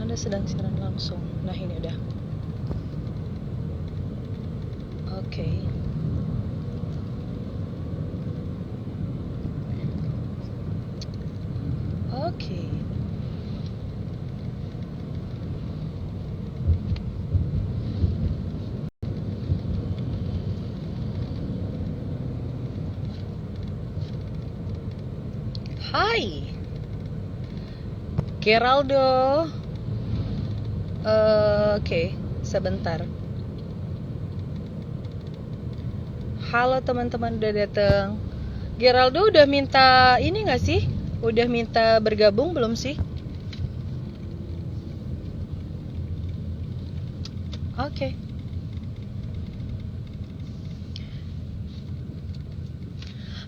Anda sedang siaran langsung. Nah, ini udah. Oke. Oke. Hai. Geraldo. Oke, sebentar. Halo teman-teman, udah datang. Geraldo udah minta ini nggak sih? Udah minta bergabung belum sih? Oke.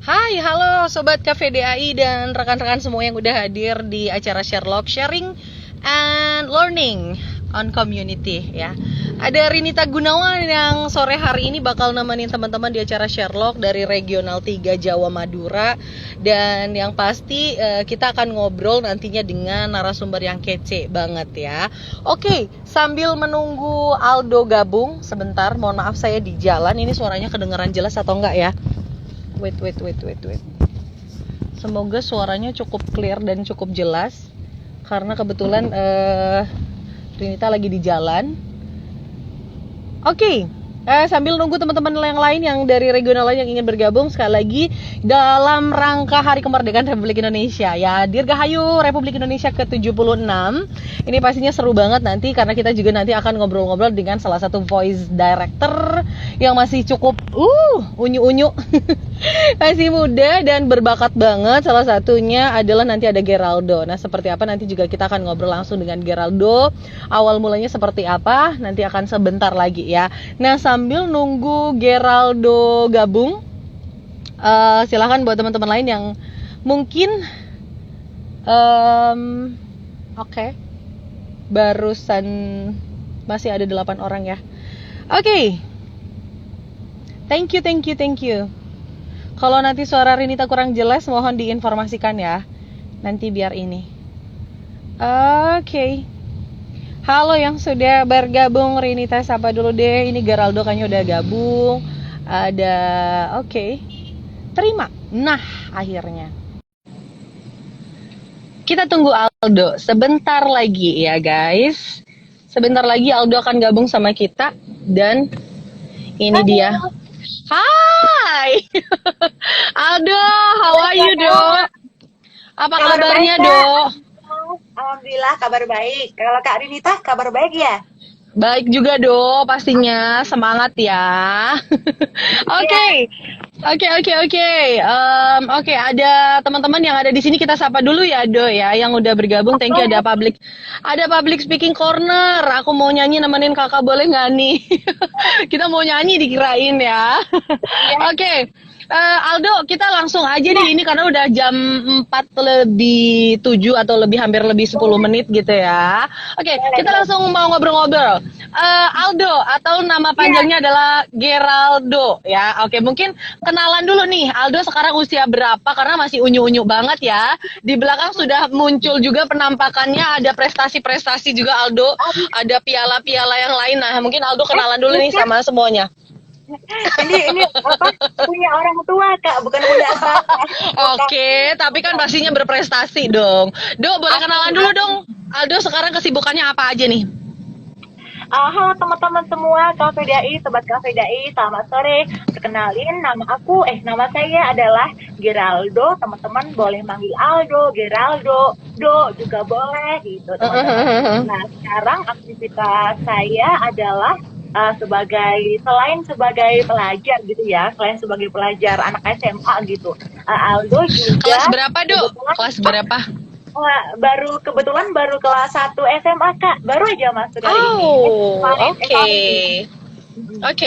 Hai, halo Sobat KVDAI dan rekan-rekan semua yang udah hadir di acara Sherlock Sharing and Learning on Community ya. Ada Rinita Gunawan yang sore hari ini bakal nemenin teman-teman di acara Sherlock dari Regional 3 Jawa Madura. Dan yang pasti kita akan ngobrol nantinya dengan narasumber yang kece banget ya. Oke, sambil menunggu Aldo gabung sebentar, mohon maaf saya di jalan. Ini suaranya kedengeran jelas atau enggak ya? Wait. Semoga suaranya cukup clear dan cukup jelas. Karena kebetulan Rinita lagi di jalan. Oke. Sambil nunggu teman-teman yang lain yang dari regional lain yang ingin bergabung, sekali lagi dalam rangka Hari Kemerdekaan Republik Indonesia ya, Dirgahayu Republik Indonesia ke-76. Ini pastinya seru banget nanti karena kita juga nanti akan ngobrol-ngobrol dengan salah satu voice director yang masih cukup unyu-unyu masih muda dan berbakat banget. Salah satunya adalah nanti ada Geraldo. Nah, seperti apa nanti juga kita akan ngobrol langsung dengan Geraldo. Awal mulanya seperti apa nanti akan sebentar lagi ya. Nah, sambil nunggu Geraldo gabung, silahkan buat teman-teman lain yang mungkin oke. Barusan masih ada 8 orang ya. Oke. Thank you. Kalau nanti suara Rinita kurang jelas, mohon diinformasikan ya. Nanti biar ini. Oke. Halo yang sudah bergabung, Rinita sapa dulu deh. Ini Geraldo kayaknya udah gabung. Ada, oke. Terima. Nah, akhirnya. Kita tunggu Aldo sebentar lagi ya guys. Sebentar lagi Aldo akan gabung sama kita. Dan ini dia. Hai Aldo, how are you Do? Apa kabarnya Do? Alhamdulillah kabar baik. Kalau Kak Rinita kabar baik ya? Baik juga Do, pastinya semangat ya. Oke. Oke, ada teman-teman yang ada di sini, kita sapa dulu ya Do ya, yang udah bergabung. Thank you. Ada public speaking corner. Aku mau nyanyi nemenin kakak, boleh nggak nih? Kita mau nyanyi dikirain ya. Oke. Aldo, kita langsung aja nih ini karena udah jam 4:07 atau hampir lebih 10 menit gitu ya. Oke, kita langsung mau ngobrol-ngobrol. Aldo atau nama panjangnya adalah Geraldo ya. Oke, mungkin kenalan dulu nih. Aldo sekarang usia berapa? Karena masih unyu-unyu banget ya. Di belakang sudah muncul juga penampakannya, ada prestasi-prestasi juga Aldo. Ada piala-piala yang lain. Nah, mungkin Aldo kenalan dulu nih sama semuanya. Ini apa? Punya orang tua Kak, bukan punya apa. Oke, tapi kan pastinya berprestasi dong. Do, boleh kenalan dulu dong. Aldo sekarang kesibukannya apa aja nih? Halo teman-teman semua KVDAI, sobat KVDAI, selamat sore. Perkenalin, nama saya adalah Geraldo. Teman-teman boleh manggil Aldo, Geraldo, Do juga boleh gitu teman-teman. Nah, sekarang aktivitas saya adalah selain sebagai pelajar gitu ya, selain sebagai pelajar anak SMA gitu, Aldo juga kelas berapa Do? Kelas berapa? Kebetulan baru kelas 1 SMA Kak, baru aja masuk hari ini. Oke. Oke,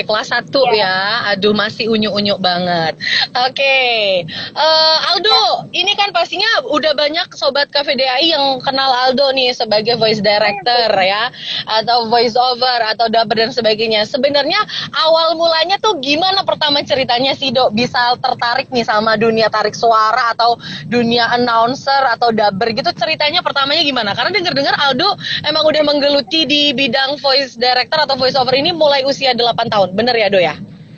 kelas satu Ya, ya. Aduh, masih unyu-unyu banget. Oke. Aldo, ini kan pastinya udah banyak sobat KVDAI yang kenal Aldo nih sebagai voice director ya, atau voice over atau dubber dan sebagainya. Sebenarnya awal mulanya tuh gimana pertama ceritanya sih, Dok, bisa tertarik nih sama dunia tarik suara atau dunia announcer atau dubber gitu, ceritanya pertamanya gimana? Karena dengar-dengar Aldo emang udah menggeluti di bidang voice director atau voice over ini mulai usia 8 tahun. Bener ya, Do ya?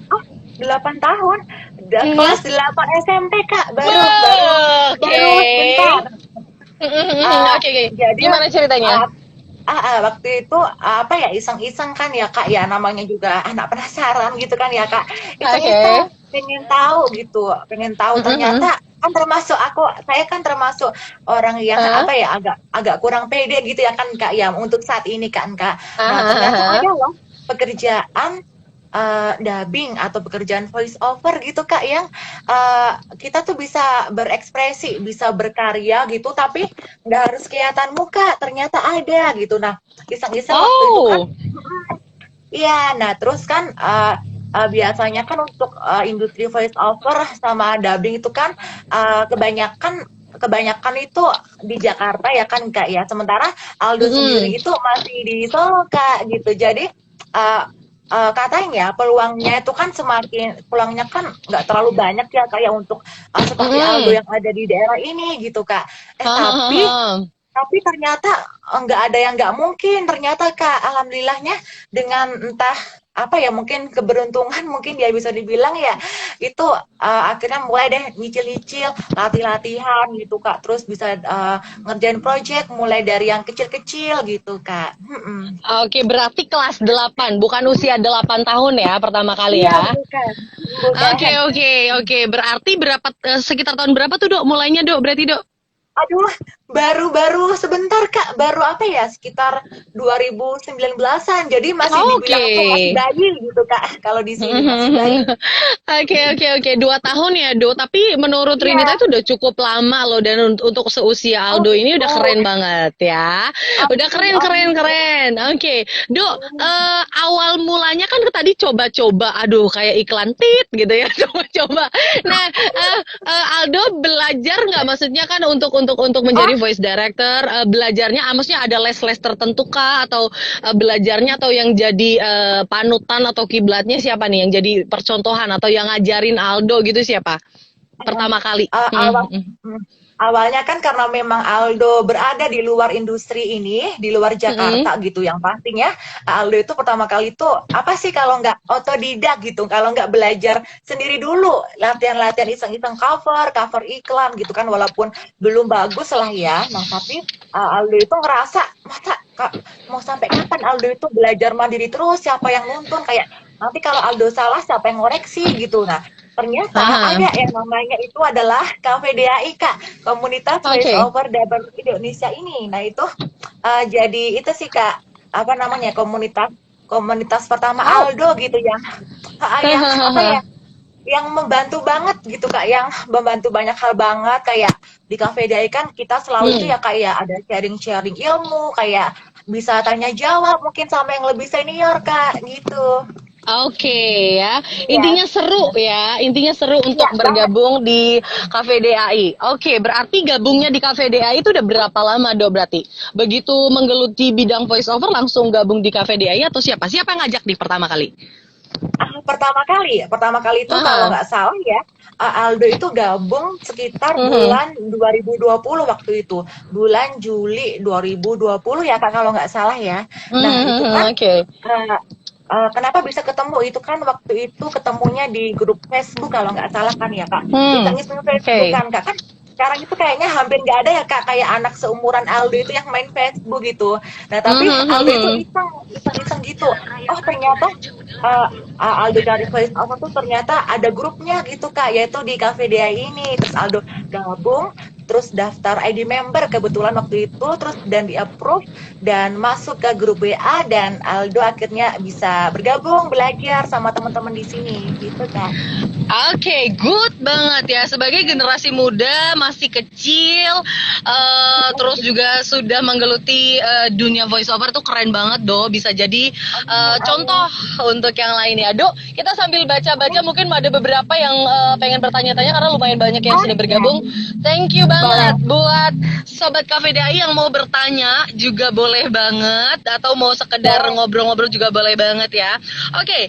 oh 8 tahun, udah Mhm. kelas 8 SMP Kak, baru baru Wah, baru sebentar. oke. Ah, Oke. jadi Gimana ceritanya? waktu itu apa ya, iseng-iseng kan ya Kak ya, namanya juga anak penasaran gitu kan ya Kak, iseng-iseng Oke. pengen tahu Mhm. ternyata kan saya kan termasuk orang yang Hah? apa ya, agak agak kurang pede gitu ya kan Kak ya untuk saat ini kan Kak. Nah ternyata Ah. ada loh pekerjaan dubbing atau pekerjaan voice over gitu Kak yang kita tuh bisa berekspresi, bisa berkarya gitu, tapi nggak harus kelihatan muka, ternyata ada gitu. Nah, iseng-iseng waktu itu kan, Oh. iya. Nah, terus kan biasanya kan untuk industri voice over sama dubbing itu kan kebanyakan kebanyakan itu di Jakarta ya kan Kak ya. Sementara Aldo sendiri Mm-mm. itu masih di Solo Kak gitu. Jadi uh, katanya peluangnya kan nggak terlalu banyak ya Kak ya untuk seperti Aldo Mm-mm. yang ada di daerah ini gitu Kak. Eh tapi Hahaha. tapi ternyata nggak ada yang nggak mungkin. Ternyata Kak, alhamdulillahnya dengan entah apa ya, mungkin keberuntungan mungkin ya bisa dibilang ya, itu akhirnya mulai deh nyicil-nyicil, latih-latihan gitu Kak. Terus bisa ngerjain project mulai dari yang kecil-kecil gitu Kak. Mm-mm. Oke, berarti kelas 8, bukan usia 8 tahun ya pertama kali Iya, ya. bukan. Oke, Bukan. oke. Berarti berapa sekitar tahun berapa tuh, Dok? Mulainya, Dok? Berarti, Dok? Aduh, baru-baru sebentar Kak, baru apa ya, sekitar 2019-an. Jadi masih Oke. dibilang tuh masih bayi gitu Kak, kalau di sini masih bayi. Oke. 2 tahun ya, Do. Tapi menurut Rinita Iya, itu udah cukup lama loh. Dan untuk seusia oh Aldo ini udah gitu. keren banget ya. Udah Amin, amin. keren. Oke, Do. Awal mulanya kan tadi coba-coba. Aduh, kayak iklan tit gitu ya. Coba-coba. Nah, Aldo belajar nggak? Maksudnya kan untuk Oh, menjadi voice director, belajarnya, maksudnya ada les-les tertentu kah? Atau belajarnya, atau yang jadi panutan atau kiblatnya siapa nih, yang jadi percontohan atau yang ngajarin Aldo gitu, siapa pertama kali? uh, awal hmm, awalnya kan karena memang Aldo berada di luar industri ini, di luar Mm-mm. Jakarta gitu, yang pastinya Aldo itu pertama kali itu apa sih kalau nggak otodidak gitu, kalau nggak belajar sendiri dulu, latihan-latihan iseng-iseng cover iklan gitu kan, walaupun belum bagus lah ya. Nah tapi Aldo itu ngerasa masa mau sampai kapan Aldo itu belajar mandiri terus, siapa yang nuntun, kayak nanti kalau Aldo salah siapa yang ngoreksi gitu. Nah ternyata Haha. ada yang namanya itu adalah KVDAI Kak, Komunitas Voice Oke. Over Dubber Indonesia ini. Nah itu jadi itu sih Kak, apa namanya, komunitas komunitas pertama Oh. Aldo gitu yang apa ya, yang membantu banget gitu Kak, yang membantu banyak hal banget. Kayak di KVDAI kan kita selalu itu Hmm. ya kayak ada sharing-sharing ilmu, kayak bisa tanya jawab mungkin sama yang lebih senior Kak gitu. Oke ya, Iya, intinya seru untuk iya banget. bergabung di KVDAI. Oke, berarti gabungnya di KVDAI itu udah berapa lama, Do, berarti? Begitu menggeluti bidang voice over langsung gabung di KVDAI, atau siapa yang ngajak di pertama kali? Pertama kali itu kalau Aha. nggak salah ya, Aldo itu gabung sekitar Mhm. bulan 2020 waktu itu, bulan Juli 2020 ya Kak kalau nggak salah ya. Nah itu kan Oke. uh, kenapa bisa ketemu itu kan, waktu itu ketemunya di grup Facebook kalau nggak salah kan ya Kak. Iseng-iseng Facebook Oke. kan Kak, kan sekarang itu kayaknya hampir nggak ada ya Kak, kayak anak seumuran Aldo itu yang main Facebook gitu. Nah tapi Aldo itu iseng-iseng gitu. Oh ternyata uh, Aldo cari voice over tuh ternyata ada grupnya gitu Kak, yaitu di Cafe Dia ini. Terus Aldo gabung, terus daftar ID member kebetulan waktu itu, terus dan di approve dan masuk ke grup WA, dan Aldo akhirnya bisa bergabung belajar sama teman-teman di sini gitu Kak. Oke, good banget ya. Sebagai generasi muda masih kecil, terus juga sudah menggeluti dunia voice over tuh keren banget do. Bisa jadi Amin, contoh amin. untuk yang lain ya. Do, kita sambil baca-baca Nih, mungkin ada beberapa yang pengen bertanya-tanya karena lumayan banyak yang oh sudah iya, bergabung. Thank you boleh. banget buat sobat Cafe DAI yang mau bertanya juga boleh banget atau mau sekedar Boleh. ngobrol-ngobrol juga boleh banget ya. Oke,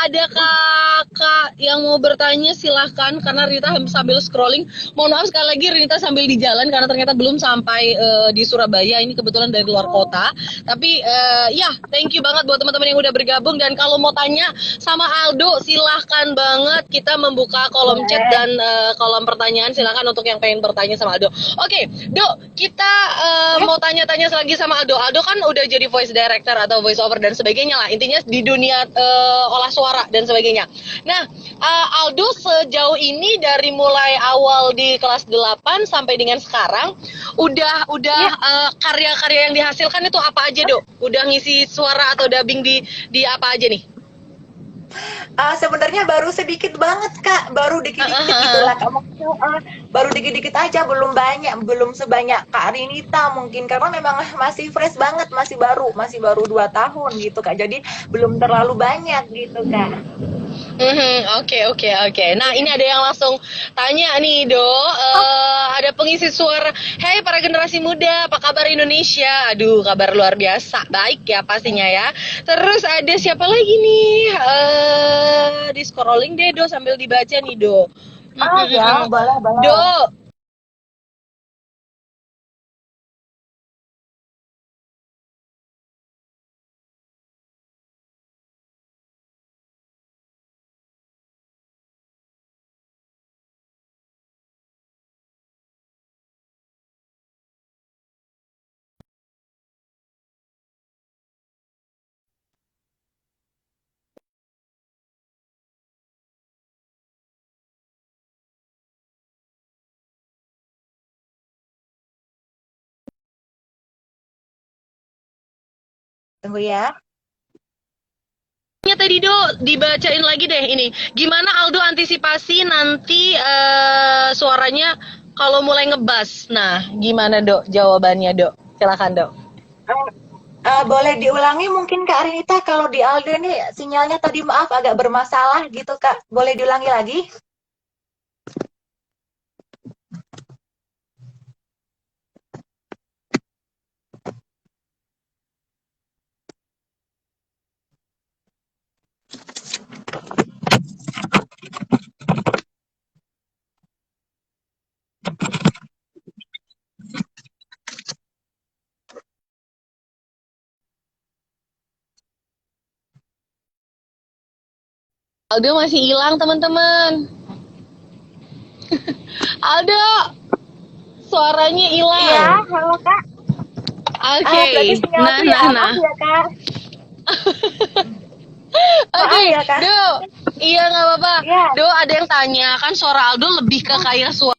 ada kakak yang mau bertanya silahkan karena Rita sambil scrolling. Mohon maaf sekali lagi Rita sambil di jalan karena ternyata belum sampai di Surabaya. Ini kebetulan dari luar Oh, kota. Tapi ya thank you banget buat teman-teman yang udah bergabung dan kalau mau tanya sama Aldo silahkan banget kita membuka kolom chat boleh. dan kolom pertanyaan silahkan untuk yang pengen bertanya sama Aldo. Oke, Do, kita Ya, mau tanya-tanya lagi sama Aldo. Aldo kan udah jadi voice director atau voice over dan sebagainya lah. Intinya di dunia olah suara dan sebagainya. Nah, Aldo sejauh ini dari mulai awal di kelas 8 sampai dengan sekarang udah ya. karya-karya yang dihasilkan itu apa aja, Dok? Udah ngisi suara atau dubbing di apa aja nih? Sebenarnya baru sedikit banget Kak, baru dikit-dikit gitulah Kak. Maksudnya, baru dikit-dikit aja, belum banyak, belum sebanyak Kak Rinita mungkin karena memang masih fresh banget, masih baru 2 tahun gitu Kak. Jadi belum terlalu banyak gitu Kak. Oke oke oke. Nah ini ada yang langsung tanya nih Do, Oh, ada pengisi suara. Hey para generasi muda, apa kabar Indonesia? Aduh kabar luar biasa, baik ya pastinya ya. Terus ada siapa lagi nih? Di scrolling deh Do sambil dibaca nih Do. oh ya, boleh boleh. Do, Tunggu ya. tadi Do dibacain lagi deh ini. Gimana Aldo antisipasi nanti suaranya kalau mulai ngebas? Nah, gimana Do jawabannya Do? Silakan Do. Eh, boleh diulangi mungkin Kak Rinita kalau di Aldo ini sinyalnya tadi maaf agak bermasalah gitu Kak. Boleh diulangi lagi? Aldo masih hilang teman-teman. Aldo, suaranya Iya, hilang. halo Kak. Oke, okay. Berarti sinyalku Nah, ya nah, maaf nah. ya Kak. Oke, Maaf okay. ya Kak. Do. Iya nggak apa-apa. Iya. Do, ada yang tanya kan suara Aldo lebih ke kayak suara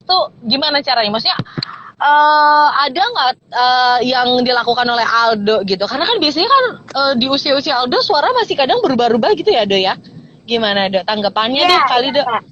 tuh gimana caranya? Maksudnya ada nggak yang dilakukan oleh Aldo gitu? Karena kan biasanya kan di usia-usia Aldo suara masih kadang berubah-ubah gitu ya Do ya? Gimana Do? Tanggapannya Iya, deh kali iya Do. Kak.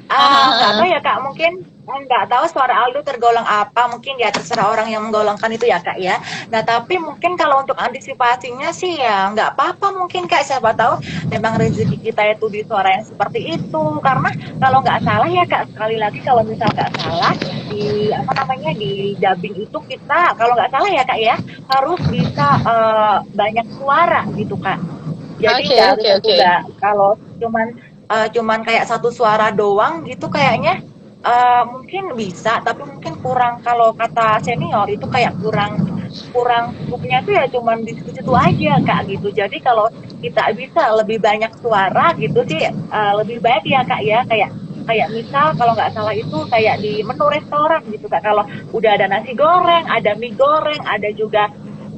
Nggak tahu Hahaha. ya Kak, mungkin nggak tahu suara Aldo tergolong apa, mungkin ya terserah orang yang menggolongkan itu ya Kak ya. Nah tapi mungkin kalau untuk antisipasinya sih ya nggak apa-apa mungkin Kak, siapa tahu memang rezeki kita itu di suara yang seperti itu. Karena kalau nggak salah ya Kak, sekali lagi kalau misal nggak salah di apa namanya di dubbing itu kita kalau nggak salah ya Kak ya harus bisa banyak suara gitu Kak. Jadi Oke nggak harus oke satu oke. nggak kalau cuman kayak satu suara doang gitu kayaknya mungkin bisa tapi mungkin kurang kalau kata senior itu kayak kurang kurang cukupnya tuh ya cuman di situ-situ aja Kak gitu. Jadi kalau kita bisa lebih banyak suara gitu sih lebih baik ya Kak ya kayak kayak misal kalau nggak salah itu kayak di menu restoran gitu Kak. Kalau udah ada nasi goreng, ada mie goreng, ada juga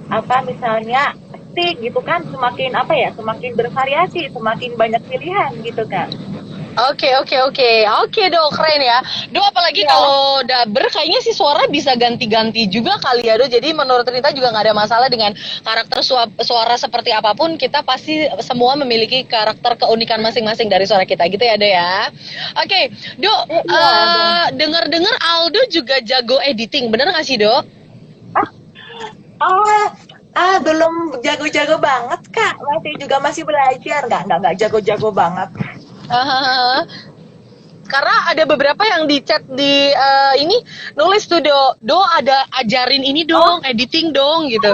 apa misalnya cantik gitu kan, semakin apa ya, semakin bervariasi, semakin banyak pilihan gitu kan. Oke, oke, oke. Oke, Do, keren ya. Do, apalagi Iya. kalau dubber kayaknya sih suara bisa ganti-ganti juga kali ya, Do. Jadi menurut Rita juga nggak ada masalah dengan karakter suara seperti apapun. Kita pasti semua memiliki karakter keunikan masing-masing dari suara kita gitu ya, Do ya. Oke, Do, Iya, Dan. dengar-dengar Aldo juga jago editing. Bener nggak sih, Do? Ah, ah, belum jago-jago banget, Kak. Masih belajar, nggak jago-jago banget. Hahaha. Karena ada beberapa yang di chat di ini nulis tuh, Do ada ajarin ini Oh, dong, editing dong gitu.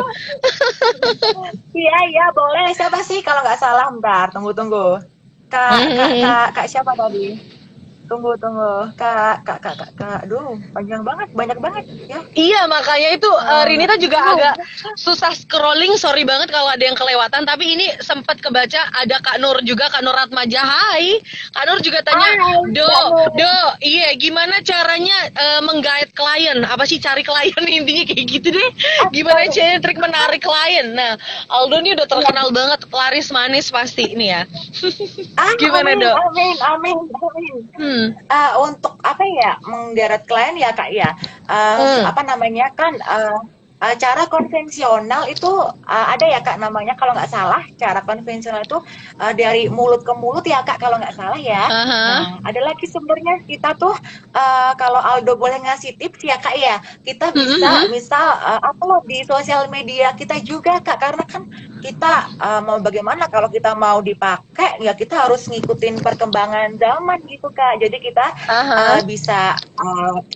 iya, iya, boleh. Siapa sih kalau nggak salah? Bentar, tunggu. Kak, siapa tadi? Tunggu. Aduh, panjang banget, banyak banget ya. Iya, makanya itu Rinita juga Aduh, agak susah scrolling. Sorry banget kalau ada yang kelewatan. Tapi ini sempat kebaca ada Kak Nur juga, Kak Nur Ratmaja. Hai, Kak Nur juga tanya, hai, Mbak Nur. Do, iya gimana caranya menggait klien? Apa sih cari klien intinya kayak gitu deh. Gimana Aduh. caranya trik menarik klien? Nah, Aldo ini udah terkenal banget, laris manis pasti ini ya. Gimana, Amin, Do? amin, amin, amin. Hmm, Untuk apa ya, menggeret klien ya Kak ya, hmm. apa namanya kan, cara konvensional itu ada ya Kak namanya kalau nggak salah, cara konvensional itu dari mulut ke mulut ya Kak kalau nggak salah ya. Aha. Nah, ada lagi sebenarnya kita tuh kalau Aldo boleh ngasih tips ya Kak ya, kita Hmm, hmm, bisa hmm. misal upload di sosial media kita juga Kak, karena kan kita mau bagaimana kalau kita mau dipakai ya kita harus ngikutin perkembangan zaman gitu Kak. Jadi kita Aha. bisa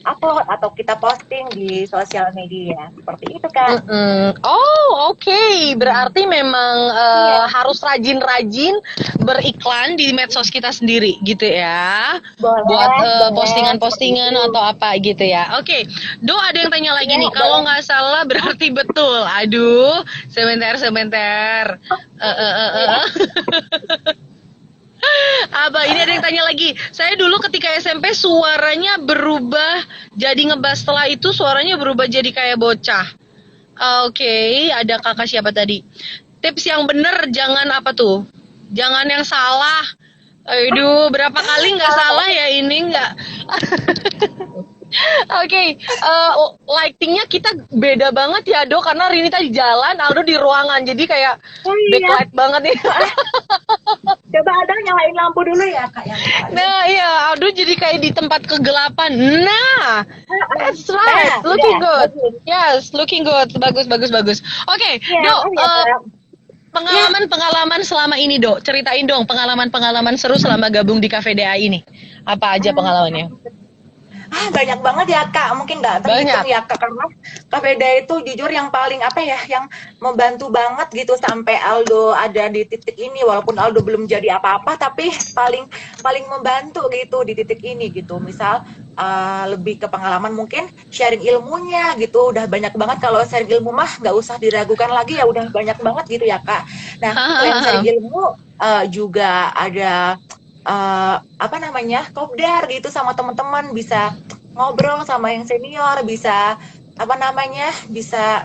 upload atau kita posting di sosial media seperti itu Kak. Mm-mm. Oh, oke. Hmm. Berarti memang Iya, harus rajin-rajin beriklan di medsos kita sendiri gitu ya. Buat boleh seperti postingan-postingan itu. atau apa gitu ya. Oke, Do ada yang tanya lagi Iya, nih. Kalau boleh. nggak salah berarti betul. Aduh, sebentar. Iya. Abah, ini ada yang tanya lagi. Saya dulu ketika SMP suaranya berubah jadi ngebas, setelah itu suaranya berubah jadi kayak bocah. Oke, ada kakak siapa tadi? Tips yang bener jangan apa tuh? Jangan yang salah. Aduh, berapa kali nggak Kalau salah ya ini nggak. Oke, lightingnya kita beda banget ya, Do, karena Rini tadi jalan, Aldo di ruangan, jadi kayak oh iya, backlight banget nih. coba ada nyalain lampu dulu ya Kak yang depan. Nah, iya, Aldo jadi kayak di tempat kegelapan. Nah, that's right, Nah, udah looking good. bagus. Yes, looking good. Bagus. Oke, Iya, Do, oh ya Kak. Ya, pengalaman selama ini, Do. Ceritain dong pengalaman seru selama gabung di Cafe DA ini. Apa aja pengalamannya? banyak banget ya Kak, mungkin nggak Banyak. terhitung ya Kak, karena Kapeda itu jujur yang paling apa ya, yang membantu banget gitu sampai Aldo ada di titik ini, walaupun Aldo belum jadi apa-apa, tapi paling paling membantu gitu di titik ini gitu. Misal lebih ke pengalaman mungkin sharing ilmunya gitu, udah banyak banget. Kalau sharing ilmu mah nggak usah diragukan lagi ya, udah banyak banget gitu ya Kak. Nah, selain sharing Hahaha. ilmu juga ada apa namanya, kopdar gitu sama teman-teman, bisa ngobrol sama yang senior, bisa apa namanya, bisa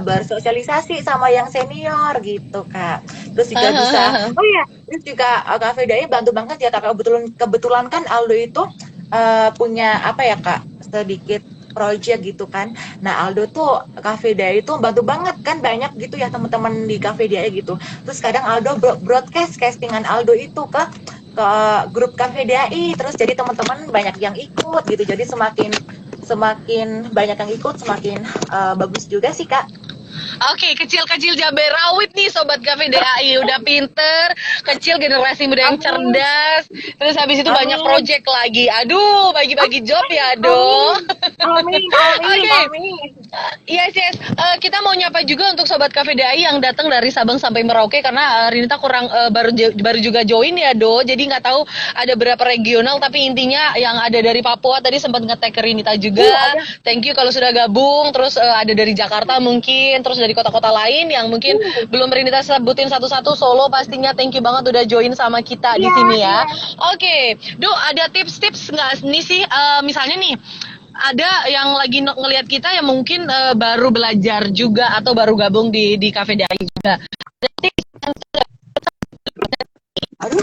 bersosialisasi sama yang senior gitu Kak. Terus juga bisa, Hahaha. oh iya, terus juga Kak Fedai bantu banget ya Kak. Kebetulan kan Aldo itu punya apa ya Kak, sedikit project gitu kan. Nah Aldo tuh Cafe Dia itu bantu banget kan, banyak gitu ya teman-teman di Cafe Dia gitu. Terus kadang Aldo broadcast castingan Aldo itu ke grup Cafe DAI, terus jadi teman-teman banyak yang ikut gitu. Jadi semakin semakin banyak yang ikut semakin bagus juga sih Kak. Oke, kecil-kecil cabai rawit nih Sobat Cafe DAI. Udah pinter, kecil generasi muda yang Amin, cerdas. Terus habis itu banyak amin, project lagi. Aduh, bagi-bagi job ya, Do. amin, amin, amin, Oke, amin. yes. Kita mau nyapa juga untuk Sobat Cafe DAI yang datang dari Sabang sampai Merauke, karena Rinita kurang baru juga join ya, Do. Jadi nggak tahu ada berapa regional, tapi intinya yang ada dari Papua tadi sempat nge-tag ke Rinita juga. Ada. Thank you kalau sudah gabung. Terus ada dari Jakarta mungkin, terus dari kota-kota lain yang mungkin belum Rinita sebutin satu-satu. Solo pastinya thank you banget udah join sama kita di Iya, sini ya. iya. Oke, Do, ada tips-tips nggak nih sih? Misalnya nih, ada yang lagi ngelihat kita yang mungkin baru belajar juga atau baru gabung di Cafe Dai juga. Jadi Aduh,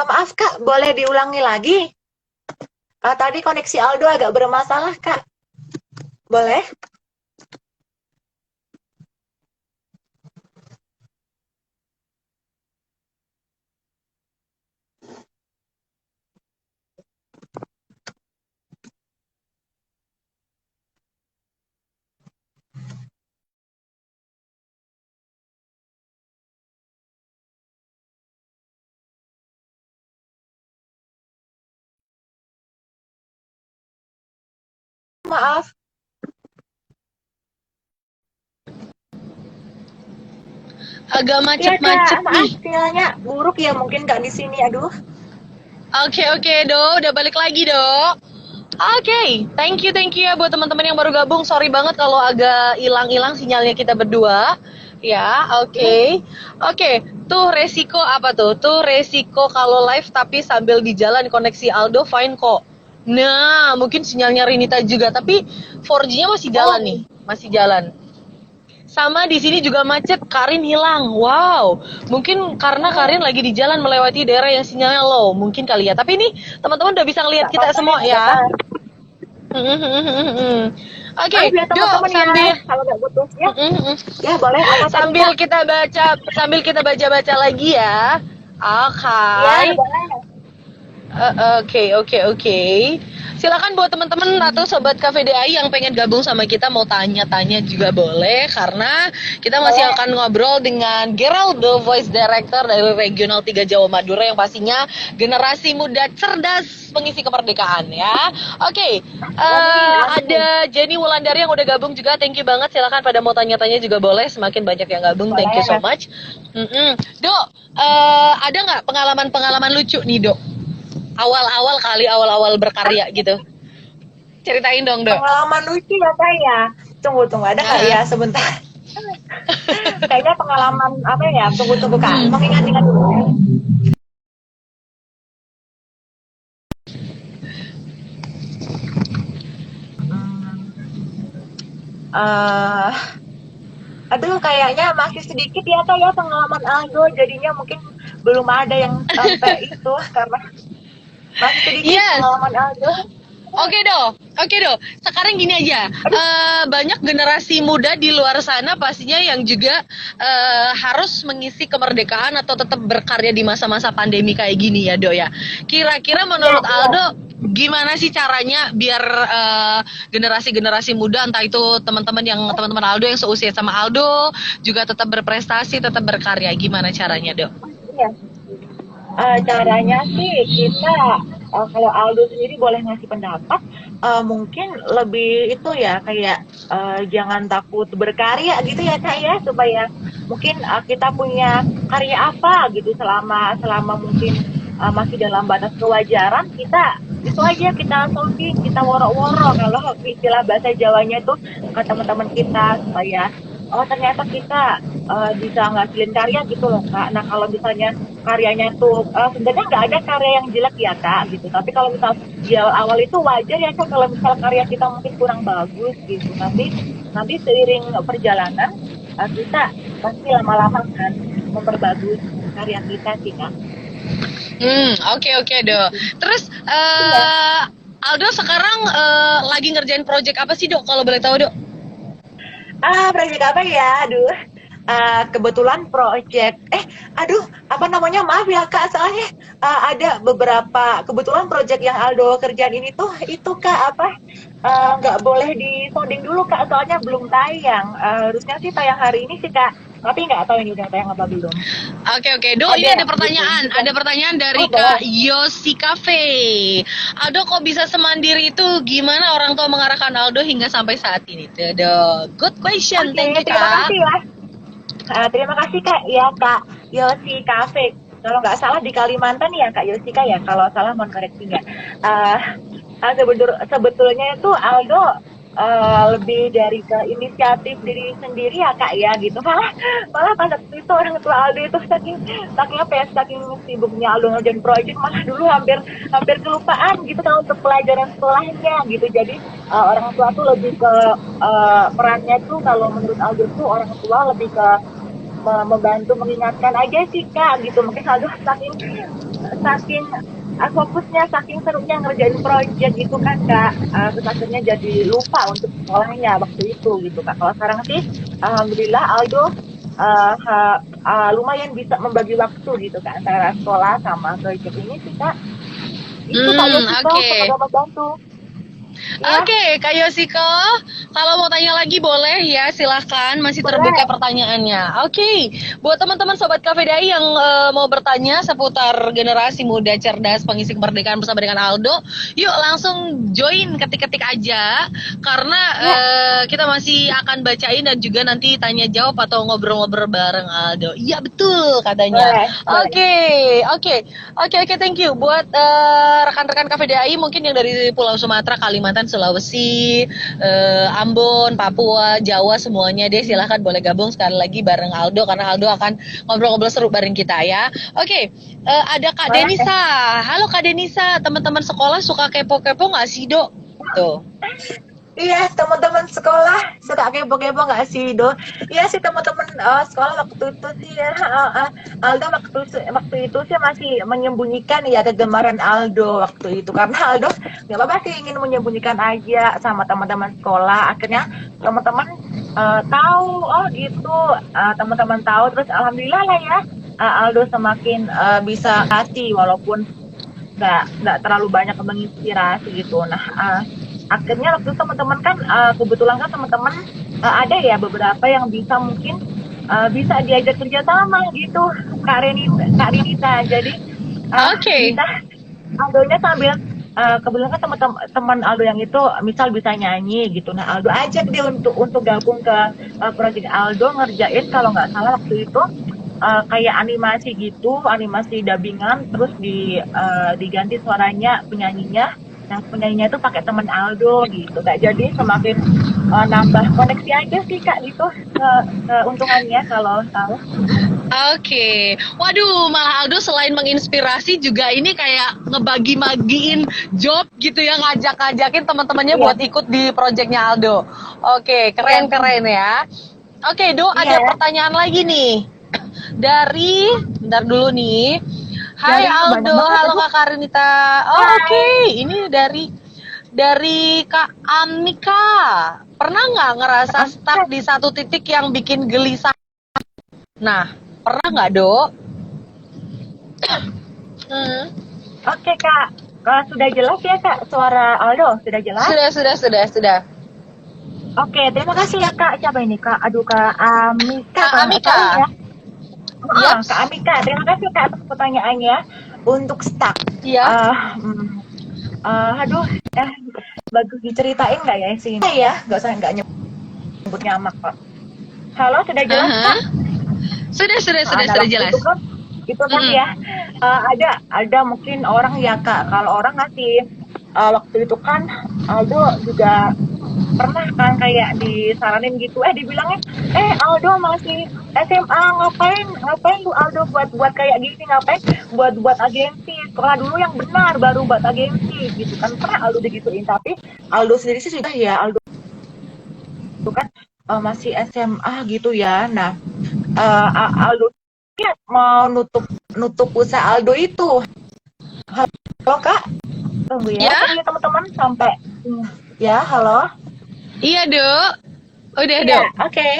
maaf Kak, boleh diulangi lagi? Tadi koneksi Aldo agak bermasalah Kak. Boleh? Maaf. agak Iya macet-macet Kak, maaf nih. sinyalnya buruk ya mungkin Kak di sini. Aduh. Oke, Do, udah balik lagi, Do. Oke, thank you ya buat teman-teman yang baru gabung. Sorry banget kalau agak hilang-hilang sinyalnya kita berdua. Ya, oke. Tuh resiko apa tuh? Tuh resiko kalau live tapi sambil di jalan koneksi Aldo fine kok. Nah, mungkin sinyalnya Rinita juga, tapi 4G-nya masih jalan nih, Oh, masih jalan. Sama di sini juga macet, Karin hilang. Wow, mungkin karena oh, Karin lagi di jalan melewati daerah yang sinyalnya low, mungkin kali ya. Tapi ini teman-teman udah bisa ngelihat nggak kita apa-apa ya, semua nggak apa-apa. ya. Oke, Maaf ya Do, teman-teman ya, sambil kalau nggak putus ya. Ya boleh, apa tadi sambil Kak? kita baca-baca lagi ya. Ya Oke. boleh. Oke. Silakan buat teman-teman atau sobat Cafe DAI yang pengen gabung sama kita mau tanya-tanya juga boleh karena kita masih Boleh. akan ngobrol dengan Geraldo, Voice Director dari Regional 3 Jawa Madura yang pastinya generasi muda cerdas mengisi kemerdekaan ya. Oke, Amin, amin. ada Jenny Wulandari yang udah gabung juga. Thank you banget. Silakan pada mau tanya-tanya juga boleh. Semakin banyak yang gabung, thank you so Boleh. much. Dok, ada nggak pengalaman-pengalaman lucu nih, Dok? Awal-awal berkarya gitu. Ceritain dong, Dok. Pengalaman lucu ya Kak ya. Tunggu, ada nggak Nah, ya sebentar? Kayaknya pengalaman apa ya? Tunggu Kak. Mau ingat-ingat dulu. Eh, aduh kayaknya masih sedikit ya Kak ya pengalaman Aldo. Jadinya mungkin belum ada yang sampai itu karena masih sedikit yes. pengalaman Aldo. Oke, Do. Sekarang gini aja. Aduh, Banyak generasi muda di luar sana pastinya yang juga harus mengisi kemerdekaan atau tetap berkarya di masa-masa pandemi kayak gini ya, Do ya. Kira-kira iya, menurut iya. Aldo gimana sih caranya biar generasi-generasi muda entah itu teman-teman Aldo yang seusia sama Aldo juga tetap berprestasi, tetap berkarya. Gimana caranya, Do? Iya. Caranya sih kita kalau Aldo sendiri boleh ngasih pendapat, mungkin lebih itu ya kayak jangan takut berkarya gitu ya Kak ya supaya mungkin kita punya karya apa gitu selama selama mungkin masih dalam batas kewajaran kita itu aja kita sounding kita woro-woro kalau istilah bahasa Jawanya itu ke teman-teman kita supaya oh ternyata kita bisa ngasilin karya gitu loh Kak. Nah kalau misalnya karyanya tuh sebenarnya nggak ada karya yang jelek ya Kak gitu. Tapi kalau misal di awal itu wajar ya Kak kalau misal karya kita mungkin kurang bagus gitu. Nanti seiring perjalanan kita pasti lama-lama kan memperbagus karya kita sih Kak. Oke, Do. Terus Iya. Aldo sekarang lagi ngerjain project apa sih, Dok? Kalau boleh tahu, Dok? Proyek apa ya? Aduh. Kebetulan proyek Aduh, apa namanya? Maaf ya Kak, soalnya ada beberapa kebetulan project yang Aldo kerjaan ini tuh itu Kak apa nggak boleh di dulu Kak, soalnya belum tayang. Harusnya sih tayang hari ini sih Kak, tapi nggak tahu ini udah tayang apa belum. Oke, Do, ini Ada ada gitu. pertanyaan. Ada pertanyaan Oh dari boleh. Kak Yosi Cafe. Aldo kok bisa semandiri itu? Gimana orang tua mengarahkan Aldo hingga sampai saat ini? Tuh, good question. Oke, Thank you, terima Kak. kasih ya. Terima kasih Kak. Ya Kak Yosi Cafe. Kalau nggak salah di Kalimantan ya Kak Yosika ya. Kalau salah mohon koreksinya. Uh, Sebetulnya itu Aldo lebih dari ke inisiatif diri sendiri ya Kak ya gitu. Malah malah pas waktu itu orang tua Aldo itu saking saking apa ya saking sibuknya Aldo ngerjain project malah dulu hampir hampir kelupaan gitu kan untuk pelajaran sekolahnya gitu. Jadi orang tua tuh lebih ke perannya tuh kalau menurut Aldo tuh orang tua lebih ke membantu mengingatkan aja sih Kak gitu. Mungkin Aldo saking saking fokusnya saking serunya ngerjain project gitu kan Kak, terus akhirnya jadi lupa untuk sekolahnya waktu itu gitu Kak. Kalau sekarang sih alhamdulillah Aldo lumayan bisa membagi waktu gitu Kak antara sekolah sama project ini sih Kak. Itu Kak Yosika, Oke. semoga membantu ya. Oke, Kak Yosiko, kalau mau tanya lagi boleh ya, silahkan. Masih terbuka Boleh. pertanyaannya. Oke, buat teman-teman Sobat Cafe Dai yang mau bertanya seputar generasi muda cerdas pengisi kemerdekaan bersama dengan Aldo, yuk langsung join ketik-ketik aja. Karena Ya, kita masih akan bacain dan juga nanti tanya jawab atau ngobrol-ngobrol bareng Aldo. Iya betul katanya. boleh, boleh. Oke, oke, thank you. Buat rekan-rekan Cafe Dai mungkin yang dari Pulau Sumatera, Kalimantan, Sulawesi, Ambon, Papua, Jawa semuanya deh silahkan boleh gabung sekali lagi bareng Aldo karena Aldo akan ngobrol-ngobrol seru bareng kita ya. Oke, ada Kak Boleh. Denisa. Halo Kak Denisa, teman-teman sekolah suka kepo-kepo nggak sih Dok? Tuh. Iya, teman-teman sekolah suka kepo-kepo nggak sih, Do? Iya sih teman-teman sekolah waktu itu sih ya, Aldo waktu itu sih masih menyembunyikan ya kegemaran Aldo waktu itu karena Aldo nggak apa-apa sih ingin menyembunyikan aja sama teman-teman sekolah. Akhirnya teman-teman tahu, oh gitu, teman-teman tahu terus alhamdulillah lah ya, Aldo semakin bisa kasih walaupun nggak terlalu banyak menginspirasi gitu. Nah, akhirnya waktu itu teman-teman kan kebetulan kan teman-teman ada ya beberapa yang bisa mungkin bisa diajak kerja sama gitu Kak Renita. Jadi Oke. bisa Aldonya sambil kebetulan kan teman Aldo yang itu misal bisa nyanyi gitu. Nah Aldo ajak dia untuk gabung ke project Aldo ngerjain kalau nggak salah waktu itu kayak animasi gitu, animasi dubbingan, terus diganti suaranya penyanyinya. Nah, penyanyinya itu pakai teman Aldo gitu, Kak. Jadi semakin nambah koneksi aja sih, Kak, gitu keuntungannya kalau tahu. Oke, waduh, malah Aldo selain menginspirasi juga ini kayak ngebagi-bagiin job gitu ya, ngajak-ngajakin teman-temannya Iya, buat ikut di projectnya Aldo. Oke, iya, keren-keren ya. Oke, Do, ada iya. pertanyaan lagi nih dari, bentar dulu nih. Hai Dari banyak Aldo, banget halo tadi. Kak Karinita. Oh, Hai. oke, ini dari Kak Amika. Pernah nggak ngerasa stuck di satu titik yang bikin gelisah? Nah, pernah nggak, Dok? Hmm. Oke, Kak. Sudah jelas ya, Kak, suara Aldo? Sudah jelas? Sudah. Oke, terima kasih ya, Kak. Siapa ini, Kak? Aduh, Kak Amika Kak kalau nggak salah Amika. ya. Kak Yaps. Amika, terima kasih Kak atas pertanyaannya. Untuk stuck, Iya. eh hmm, aduh, bagus diceritain nggak ya sih? Ya, nggak usah nggak nyebut nyamak Pak. Halo, sudah jelas Kak? Aha. Nah, Sudah waktu jelas. itu kan Mm. ya, ada mungkin orang ya Kak, kalau orang ngasih waktu itu kan Aldo juga pernah kan kayak disaranin gitu dibilangnya Aldo masih SMA ngapain ngapain lu Aldo buat kayak gini ngapain buat agensi sekolah dulu yang benar baru buat agensi gitu kan pernah Aldo digituin tapi Aldo sendiri sih sudah ya Aldo kan masih SMA gitu ya nah Aldo ya, mau nutup usaha Aldo itu halo Kak tunggu ya Ya? tunggu ya teman-teman sampai ya halo Iya, Dok. Udah, iya Dok. oke.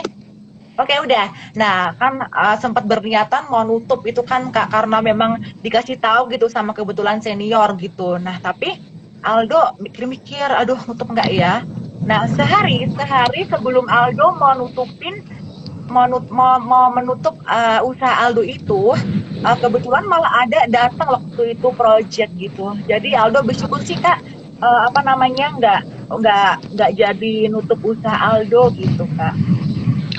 Oke udah. Nah kan sempat berniatan mau nutup itu kan Kak karena memang dikasih tahu gitu sama kebetulan senior gitu. Nah tapi Aldo mikir-mikir, aduh nutup nggak ya? Nah sehari sehari sebelum Aldo mau nutupin mau menutup usaha Aldo itu kebetulan malah ada datang waktu itu project gitu. Jadi Aldo bersyukur sih Kak apa namanya nggak jadi nutup usaha Aldo gitu Kak.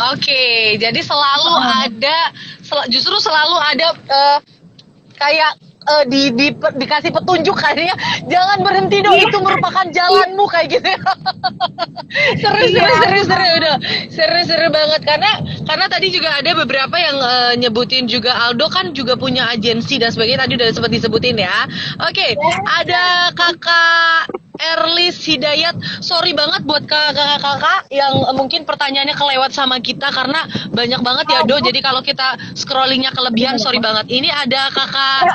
Oke, jadi selalu Heeh. ada, justru selalu ada kayak dikasih petunjuk kayaknya, jangan berhenti dong, Iya, itu merupakan jalanmu kayak gitu ya. seru iya seru seru seru memang. udah seru seru banget karena tadi juga ada beberapa yang nyebutin juga Aldo kan juga punya agensi dan sebagainya, tadi udah sempat disebutin ya. Oke, ada kakak Erlis Hidayat, sorry banget buat kakak-kakak yang mungkin pertanyaannya kelewat sama kita karena banyak banget ya Do, jadi kalau kita scrollingnya kelebihan sorry banget. Ini ada kakak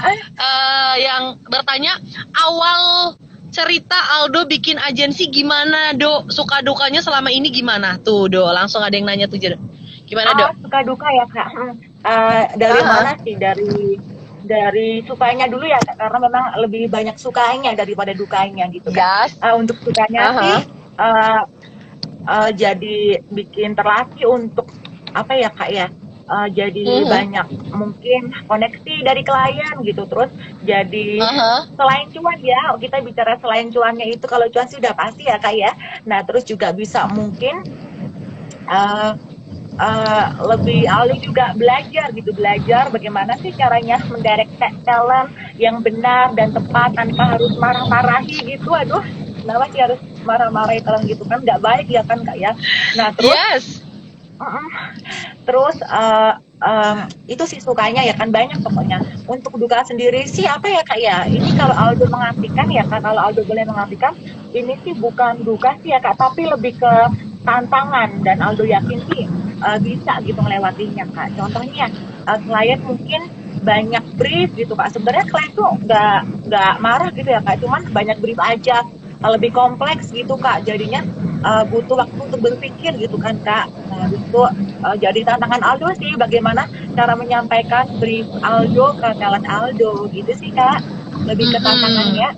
yang bertanya, awal cerita Aldo bikin agensi gimana Do? Suka dukanya selama ini gimana? Tuh Do, langsung ada yang nanya tuh gimana Do? Suka duka ya Kak. Dari Aha. mana sih? Dari sukanya dulu ya Kak, karena memang lebih banyak sukanya daripada dukanya gitu Kak. Yes. Untuk sukanya sih Aha. uh, jadi bikin terlatih untuk apa ya Kak ya? Jadi Mhm. banyak mungkin koneksi dari klien gitu, terus jadi Aha. selain cuan ya, kita bicara selain cuannya itu kalau cuan sih udah pasti ya Kak ya. Nah terus juga bisa mungkin uh, lebih ahli juga belajar bagaimana sih caranya mendirect talent yang benar dan tepat tanpa harus marah-marahi gitu. Aduh, kenapa sih harus marah-marahi talent gitu kan nggak baik ya kan Kak ya. Nah terus Yes. terus itu sih sukanya ya kan banyak pokoknya. Untuk duka sendiri sih apa ya Kak ya, ini kalau Aldo mengartikan ya Kak, kalau Aldo boleh mengartikan ini sih bukan duka sih ya Kak, tapi lebih ke tantangan dan Aldo yakin sih bisa gitu melewatinya Kak. Contohnya klien mungkin banyak brief gitu Kak, sebenarnya klien tuh nggak marah gitu ya Kak, cuman banyak brief aja, lebih kompleks gitu Kak, jadinya butuh waktu untuk berpikir gitu kan Kak. Nah itu jadi tantangan Aldo sih bagaimana cara menyampaikan brief Aldo ke talent Aldo gitu sih Kak, lebih ke Mhm. tantangannya.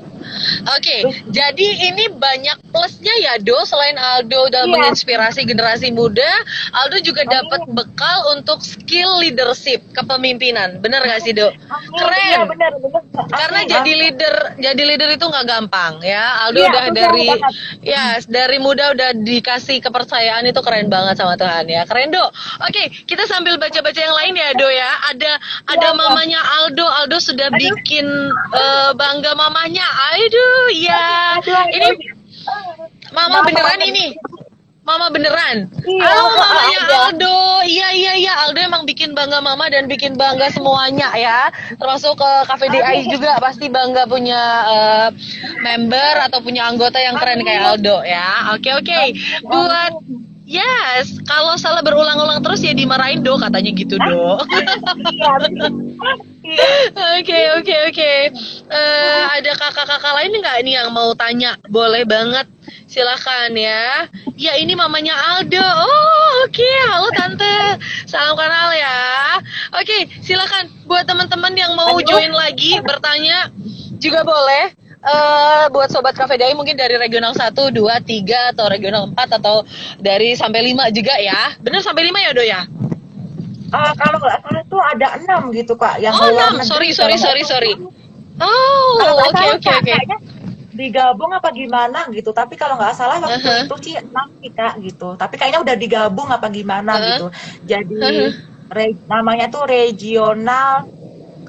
Oke, Terus jadi ini banyak plusnya ya Do, selain Aldo dalam iya, menginspirasi generasi muda, Aldo juga dapat amin, bekal untuk skill leadership kepemimpinan. Bener gak sih Do? amin, iya Keren. benar benar, Karena amin amin, jadi leader itu nggak gampang ya. Aldo iya udah susah dari banget. ya dari muda udah dikasih kepercayaan, itu keren banget sama Tuhan ya. Keren Do. Oke, kita sambil baca-baca yang lain ya Do ya. Iya Ada iya, mamanya Aldo. Aldo sudah aduh bikin bangga mamanya. Aduh ya. aduh Ini aduh, mama kenapa beneran mamanya? ini. Mama beneran. Iya Halo mamanya ada, Aldo. Iya iya iya, Aldo emang bikin bangga mama dan bikin bangga semuanya ya. Termasuk ke Cafe DI amin juga pasti bangga punya member atau punya anggota yang keren kayak amin Aldo ya. Oke oke. amin Buat amin. yes, kalau salah berulang-ulang terus ya dimarahin Do, katanya gitu Ah, Do. iya benar, iya. Oke oke oke. Ada kakak-kakak lain nggak nih yang mau tanya? Boleh banget, silakan ya. Ya ini mamanya Aldo. Oh oke, halo tante, salam kenal ya. Oke, silakan buat teman-teman yang mau Aduh, join lagi bertanya juga boleh. Buat sobat Cafe Dai mungkin dari regional 1, 2, 3 atau regional 4 atau dari sampai 5 juga ya. Bener sampai 5 ya Do ya? kalau nggak salah tuh ada 6 gitu Kak, yang Oh luar 6, negeri sorry kalau sorry nggak sorry salah. sorry. Kalau Oh nggak oke salah oke Kak, oke. kayaknya digabung apa gimana gitu. Tapi kalau nggak salah waktu Aha, itu sih 6 sih Kak gitu. Tapi kayaknya udah digabung apa gimana aha, gitu. Jadi aha. namanya tuh regional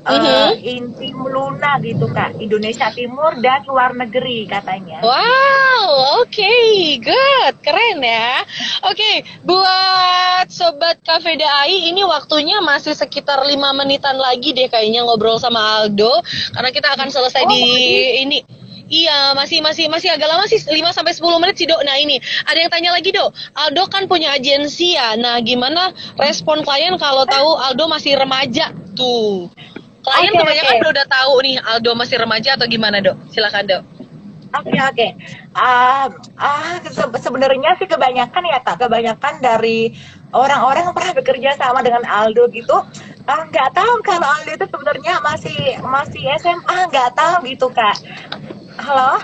Mhm. Intim Luna gitu Kak. Indonesia Timur dan luar negeri katanya. Wow, oke, good, keren ya. Oke, buat sobat Cafe Dai, ini waktunya masih sekitar 5 menitan lagi deh kayaknya ngobrol sama Aldo, karena kita akan selesai Oh di masih. ini. Iya, masih agak lama sih, 5 sampai 10 menit sih, Dok. Nah, ini ada yang tanya lagi, Dok. Aldo kan punya agensi ya. Nah, gimana respon klien kalau tahu Aldo masih remaja tuh? Klien Oke oke. kebanyakan udah tahu nih Aldo masih remaja atau gimana, Dok? Silakan, Dok. Oke, oke. Sebenarnya sih kebanyakan ya Kak, kebanyakan dari orang-orang yang pernah bekerja sama dengan Aldo gitu, nggak tahu kalau Aldo itu sebenarnya masih masih SMA, nggak tahu gitu Kak. Halo,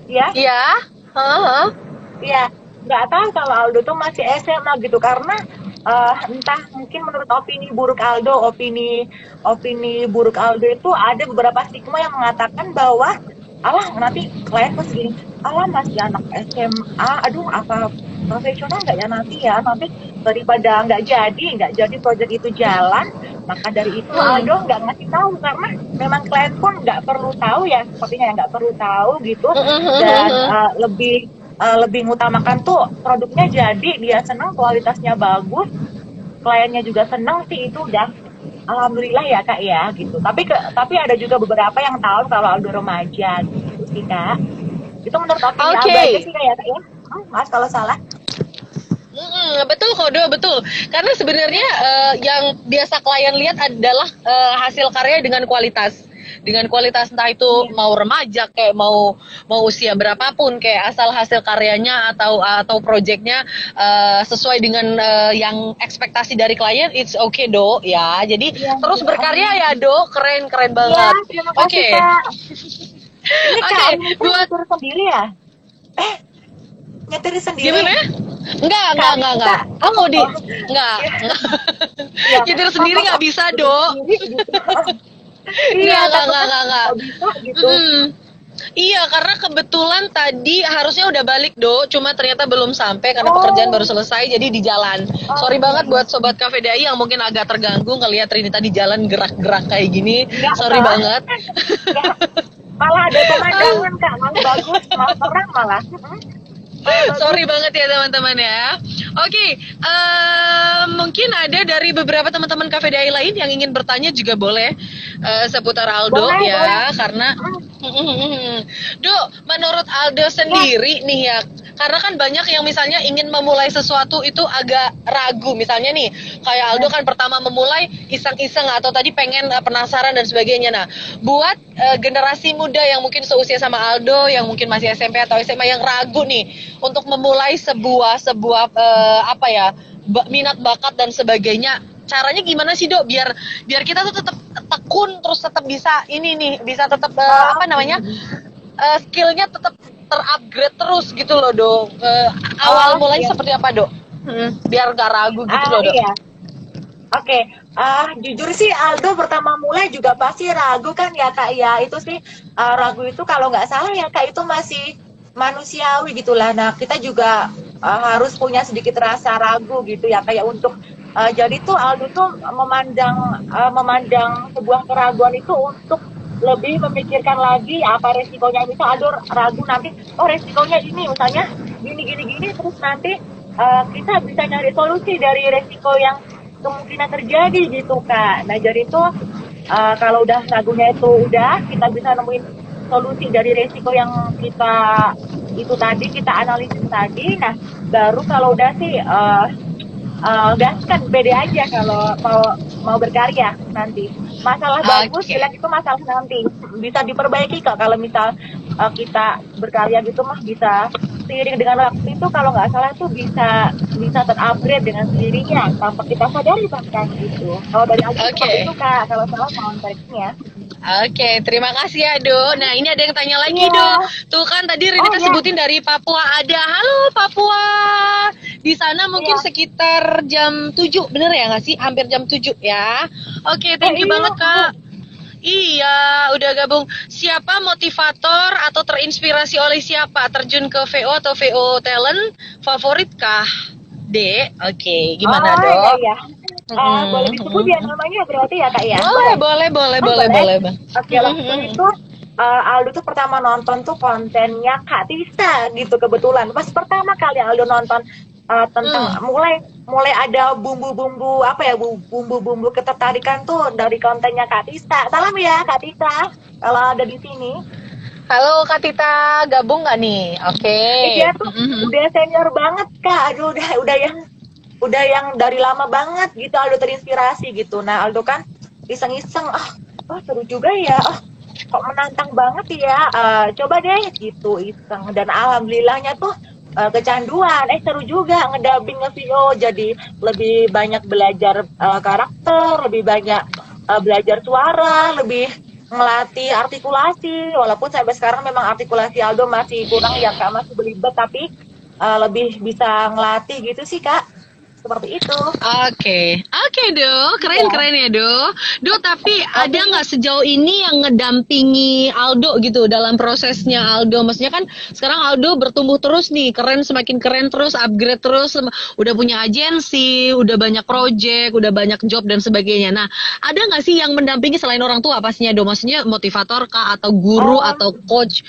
ya, Iya. Heeh. ya, nggak tahu kalau Aldo tuh masih SMA gitu karena entah mungkin menurut opini buruk Aldo, opini opini buruk Aldo itu ada beberapa stigma yang mengatakan bahwa alah nanti klien pas gini, alah masih anak SMA, aduh apa profesional nggak ya nanti ya, nanti daripada nggak jadi proyek itu jalan, maka dari itu Hmm. Aldo nggak ngasih tahu karena memang klien pun nggak perlu tahu ya, sepertinya ya nggak perlu tahu gitu, dan lebih mengutamakan tuh produknya jadi, dia senang, kualitasnya bagus, kliennya juga senang sih, itu udah alhamdulillah ya Kak ya gitu. Tapi ada juga beberapa yang tahu kalau Aldo remaja gitu sih Kak. Itu menurut opini Aldo aja Oke. sih Kak ya Kak ya. Mas kalau salah. Betul Kodo, betul. Karena sebenarnya yang biasa klien lihat adalah hasil karya dengan kualitas. Dengan kualitas entah itu Iya. mau remaja kayak mau usia berapapun kayak asal hasil karyanya atau projectnya sesuai dengan yang ekspektasi dari klien, it's okay Do ya. Jadi Iya, terus iya. berkarya ya Do, keren keren Iya, banget. terima kasih Oke. Kak. Ini Kak, Oke, ini tuh buat nyetir sendiri ya? Eh, nyetir sendiri. gimana? Kak, Enggak. Kak. Aku di Oh, iya. enggak. Iya, Nyetir oh, sendiri pas nggak aku bisa, nyetir Do. sendiri gitu. Iya, takutnya Enggak. kok bisa gitu. Mm-mm. Iya, karena kebetulan tadi harusnya udah balik, Do. Cuma ternyata belum sampai karena pekerjaan baru Oh, selesai, jadi di jalan. oh Sorry iya banget iya. buat Sobat Cafe Dai yang mungkin agak terganggu ngelihat Trinita di jalan gerak-gerak kayak gini. Enggak Sorry malah, banget. enggak. Malah ada pemandangan Kak, malah bagus, malah terang malah. Malah bagus. Sorry banget ya teman-teman ya. Oke, mungkin ada dari beberapa teman-teman Cafe Dai lain yang ingin bertanya juga boleh seputar Aldo Boleh, boleh. ya, karena Do, menurut Aldo Ya, sendiri nih ya, karena kan banyak yang misalnya ingin memulai sesuatu itu agak ragu, misalnya nih, kayak Aldo ya. kan pertama memulai iseng-iseng atau tadi pengen penasaran dan sebagainya. Nah, buat generasi muda yang mungkin seusia sama Aldo, yang mungkin masih SMP atau SMA yang ragu nih untuk memulai sebuah apa ya minat bakat dan sebagainya, caranya gimana sih Dok biar biar kita tuh tetap tekun terus tetap bisa ini nih bisa tetap Oh, apa namanya skillnya tetap terupgrade terus gitu loh Dok. Awal oh, mulanya iya. seperti apa Dok? Biar gak ragu gitu loh Dok. Iya. Oke, jujur sih Aldo pertama mulai juga pasti ragu kan ya Kak ya. Itu sih ragu itu kalau nggak salah ya Kak itu masih manusiawi gitulah. Nah kita juga harus punya sedikit rasa ragu gitu ya kayak untuk jadi tuh Aldo tuh memandang sebuah keraguan itu untuk lebih memikirkan lagi apa resikonya. Misal Aldo ragu nanti, oh resikonya ini misalnya gini terus nanti kita bisa nyari solusi dari resiko yang kemungkinan terjadi gitu Kak. Nah jadi itu kalau udah ragunya itu udah kita bisa nemuin solusi dari resiko yang itu tadi kita analisis tadi. Nah baru kalau udah sih gaskan pede aja kalau mau berkarya nanti. Masalah bagus, Oke. jelek itu masalah nanti. Bisa diperbaiki kok kalau misal kita berkarya gitu mah bisa seiring dengan waktu itu kalau nggak salah tuh bisa bisa terupgrade dengan sendirinya tanpa kita sadari bahkan gitu. Kalau dari aku sih seperti itu Oke. Kak, kalau salah mohon koreksinya. Oke, terima kasih ya Do. Nah ini ada yang tanya lagi Iya, Do. Tuh kan tadi oh Renita iya, sebutin dari Papua ada. Halo Papua. Di sana mungkin iya, sekitar jam 7, bener ya nggak sih? Hampir jam 7 ya. Oke, thank you iya, banget Kak. Iya, udah gabung. Siapa motivator atau terinspirasi oleh siapa? Terjun ke VO atau VO talent favorit kah? D. Oke, gimana oh iya, Dok? iya. Boleh disebut ya namanya berarti ya Kak ya? Boleh, Boleh? Oh boleh. boleh, Bang. Oke, waktu itu Aldo tuh pertama nonton tuh kontennya Kak Tisa gitu kebetulan. Pas pertama kali Aldo nonton tentang Hmm. mulai ada bumbu-bumbu apa ya bumbu-bumbu ketertarikan tuh dari kontennya Kak Tisa. Salam ya Kak Tisa kalau ada di sini. Halo Kak Tita, gabung nggak nih? Oke. Dia tuh udah senior banget Kak. Aduh udah yang dari lama banget gitu Aldo terinspirasi gitu. Nah Aldo kan iseng-iseng oh seru juga ya. Oh kok menantang banget ya, coba deh gitu iseng, dan alhamdulillahnya tuh kecanduan, seru juga ngedubbing nge-VO, jadi lebih banyak belajar karakter, lebih banyak belajar suara, lebih ngelatih artikulasi, walaupun sampai sekarang memang artikulasi Aldo masih kurang ya Kak, masih belibet, tapi lebih bisa ngelatih gitu sih Kak, seperti itu. Oke, oke Do, Iya, keren-keren ya Do, tapi ada tapi nggak sejauh ini yang ngedampingi Aldo gitu dalam prosesnya Aldo? Maksudnya kan sekarang Aldo bertumbuh terus nih, keren semakin keren terus, upgrade terus, udah punya agensi, udah banyak project, udah banyak job dan sebagainya. Nah, ada nggak sih yang mendampingi selain orang tua pastinya Do? Maksudnya motivator kah atau guru oh atau coach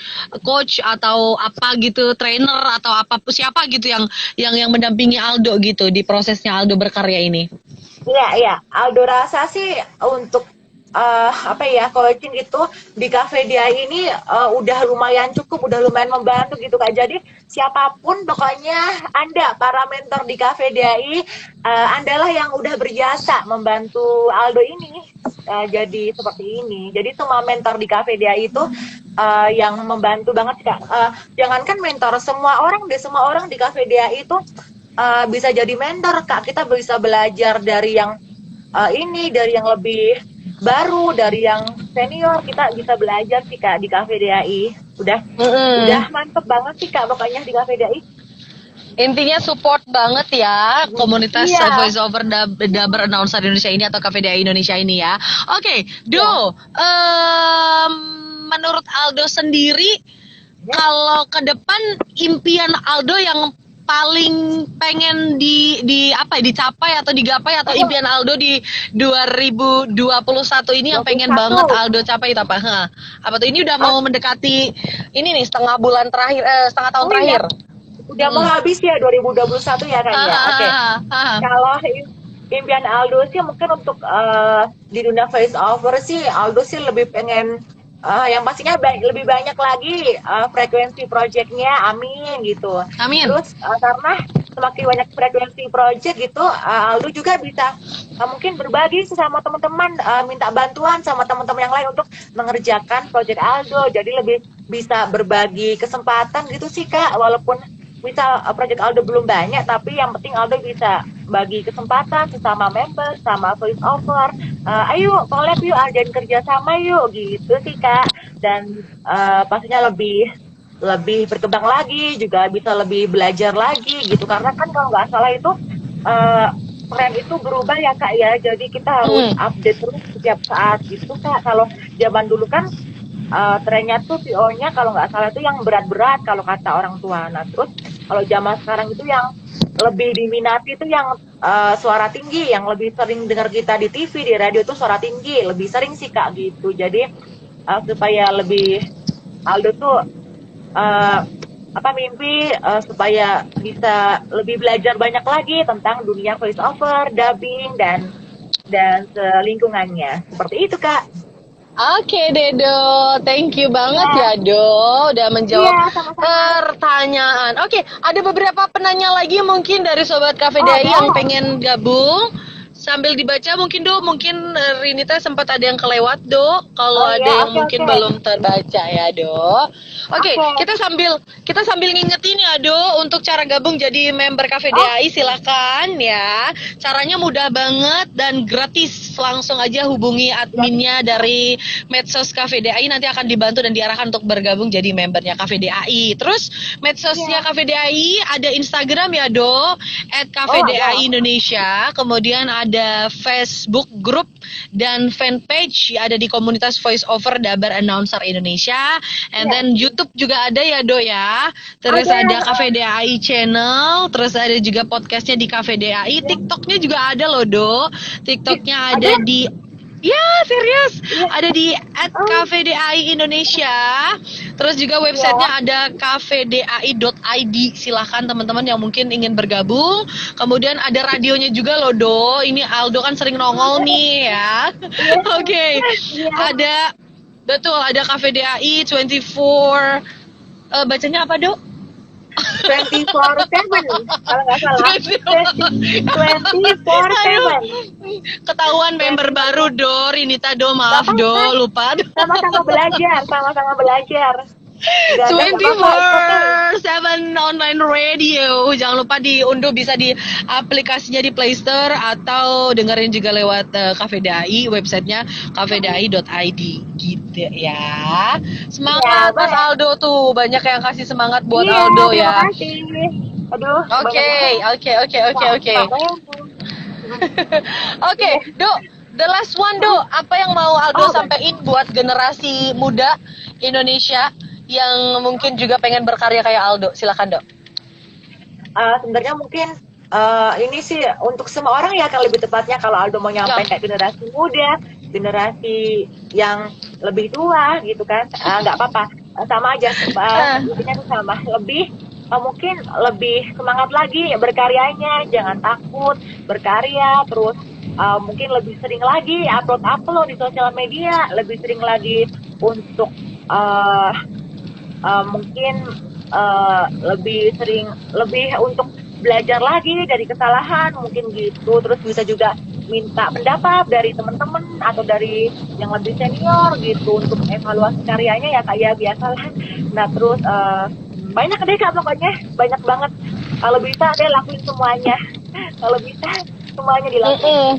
atau apa gitu, trainer atau apa siapa gitu yang mendampingi Aldo gitu di prosesnya Aldo berkarya ini. iya, iya. Aldo rasa sih untuk apa ya, coaching gitu di Cafe Dia ini udah lumayan cukup, udah lumayan membantu gitu Kak. Jadi siapapun pokoknya Anda para mentor di Cafe DAI, Andalah yang udah berjasa membantu Aldo ini jadi seperti ini. Jadi semua mentor di Cafe DAI itu yang membantu banget Kak. Jangankan mentor, semua orang di Cafe DAI itu bisa jadi mentor Kak. Kita bisa belajar dari yang dari yang lebih baru, dari yang senior, kita bisa belajar sih Kak di Cafe DAI. Udah Mm-mm. mantep banget sih Kak pokoknya di Cafe DAI. Intinya support banget ya komunitas Iya, Voice Over Dubber Announcer Indonesia ini atau KVDA Indonesia ini ya. Oke, iya. Do, menurut Aldo sendiri, kalau ke depan impian Aldo yang paling pengen di apa ya, dicapai atau digapai atau impian Aldo di 2021 ini yang pengen banget 21. Aldo capai itu apa? Hah, apa tuh? Ini udah Oh, mau mendekati ini nih setengah bulan terakhir, setengah tahun oh iya, terakhir. udah mau habis ya 2021 ya Kak ya. Oke. Ah. Kalau impian Aldo sih mungkin untuk di dunia voice over sih Aldo sih lebih pengen yang pastinya lebih banyak lagi frekuensi projectnya, amin gitu. Amin. Terus karena semakin banyak frekuensi project gitu, Aldo juga bisa mungkin berbagi sama teman-teman, minta bantuan sama teman-teman yang lain untuk mengerjakan project Aldo. Jadi lebih bisa berbagi kesempatan gitu sih Kak, walaupun misal project Aldo belum banyak, tapi yang penting Aldo bisa bagi kesempatan sesama member, sama voice over. Ayo collab yuk, adain kerja sama yuk, gitu sih Kak. Dan pastinya lebih lebih berkembang lagi, juga bisa lebih belajar lagi gitu. Karena kan kalau nggak salah itu uh, tren itu berubah ya Kak ya. Jadi kita harus Hmm. update terus setiap saat gitu Kak. Kalau zaman dulu kan trennya tuh VO-nya kalau nggak salah itu yang berat-berat kalau kata orang tua. Nah terus kalau zaman sekarang itu yang lebih diminati itu yang suara tinggi, yang lebih sering dengar kita di TV, di radio itu suara tinggi, lebih sering sih Kak gitu. Jadi supaya lebih Aldo tuh uh, mimpi supaya bisa lebih belajar banyak lagi tentang dunia voice over, dubbing dan lingkungannya. Seperti itu Kak. Oke deh Do, thank you banget Iya, ya Do, udah menjawab iya sama-sama. pertanyaan. Oke, ada beberapa penanya lagi mungkin dari Sobat Cafe Oh, Dai yang boleh. pengen gabung. Sambil dibaca mungkin Do, mungkin Rinita sempat ada yang kelewat Do, kalau Oh ada iya, yang oke mungkin oke. belum terbaca ya Do. Oke, Oke. kita sambil ngingetin ya Do, untuk cara gabung jadi member Cafe Oh, DAI silakan ya. Caranya mudah banget dan gratis. Langsung aja hubungi gratis. adminnya dari medsos Cafe DAI, nanti akan dibantu dan diarahkan untuk bergabung jadi membernya Cafe DAI. Terus medsosnya Iya. Cafe DAI ada Instagram ya Do, Oh, @Cafe ada. DAI Indonesia. Kemudian ada Facebook group dan fanpage ada di komunitas Voice Over Dabar Announcer Indonesia. And Iya. then YouTube juga ada ya Do ya. Terus Ada. ada Cafe DAI channel, terus ada juga podcastnya di Cafe DAI. Iya. TikToknya juga ada loh Do. TikToknya Ada. ada di ya serius, Iya. ada di Oh, @kafdai Indonesia. Terus juga iya. websitenya ada kafdai.id. Silahkan teman-teman yang mungkin ingin bergabung. Kemudian ada radionya juga loh Do. Ini Aldo kan sering nongol nih ya. Iya. Oke, Iya. betul ada KVDAI 24. Bacanya apa Do? 24/7 kalau nggak salah. 24/7. Aduh, ketahuan member baru Do, Rinita Do, maaf Gak Do, apa-apa, lupa. sama-sama belajar, sama-sama belajar. Gak apa-apa, it's okay. 24/7 online radio. Jangan lupa diunduh, bisa di aplikasinya di Play Store atau dengerin juga lewat Cafe Dai, websitenya cafedai.id gitu ya. Semangat Ya, Mas boleh. Aldo tuh, banyak yang kasih semangat buat Iya, Aldo terima ya. kasih. Aduh, Oke, banyak oke. banget. Oke, Do, the last one Do, apa yang mau Aldo Oh, sampaikan buat generasi muda Indonesia yang mungkin juga pengen berkarya kayak Aldo? Silakan Do. sebenarnya mungkin ini sih untuk semua orang ya, kalau lebih tepatnya kalau Aldo mau nyampein kayak generasi muda, generasi yang lebih tua gitu kan, nggak apa-apa. Sama aja, intinya tuh sama, lebih mungkin lebih semangat lagi berkaryanya, jangan takut berkarya, terus mungkin lebih sering lagi upload di sosial media, lebih sering lagi untuk uh, mungkin lebih untuk belajar lagi dari kesalahan mungkin gitu, terus bisa juga minta pendapat dari teman-teman atau dari yang lebih senior gitu untuk evaluasi karyanya ya, kayak biasalah. Nah terus banyak deh Kak, pokoknya banyak banget. Kalau bisa deh lakuin semuanya. Kalau bisa semuanya dilakuin.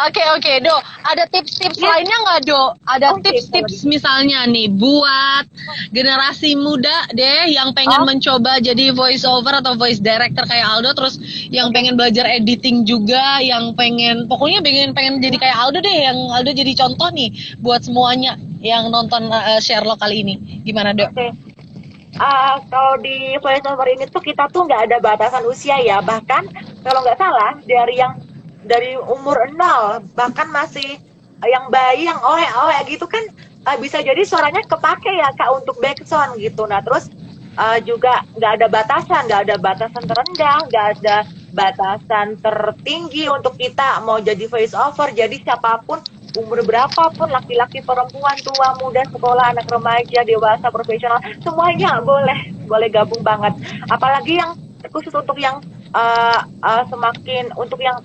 Oke, Do. Ada tips-tips Ya. lainnya nggak, Do? Ada Oke, tips-tips misalnya nih buat generasi muda deh yang pengen mencoba jadi voice over atau voice director kayak Aldo, terus yang pengen belajar editing juga, yang pokoknya pengen jadi kayak Aldo deh, yang Aldo jadi contoh nih buat semuanya yang nonton Sherlock kali ini. Gimana, Do? Oke. Kalau di voice over ini tuh kita tuh nggak ada batasan usia ya, bahkan kalau nggak salah dari umur 0 bahkan masih yang bayi yang oleh gitu kan, bisa jadi suaranya kepake ya Kak untuk backsound gitu. Nah terus juga nggak ada batasan terendah, nggak ada batasan tertinggi untuk kita mau jadi voice over. Jadi siapapun, umur berapapun, laki-laki, perempuan, tua, muda, sekolah, anak remaja, dewasa, profesional, semuanya boleh gabung banget. Apalagi yang khusus untuk yang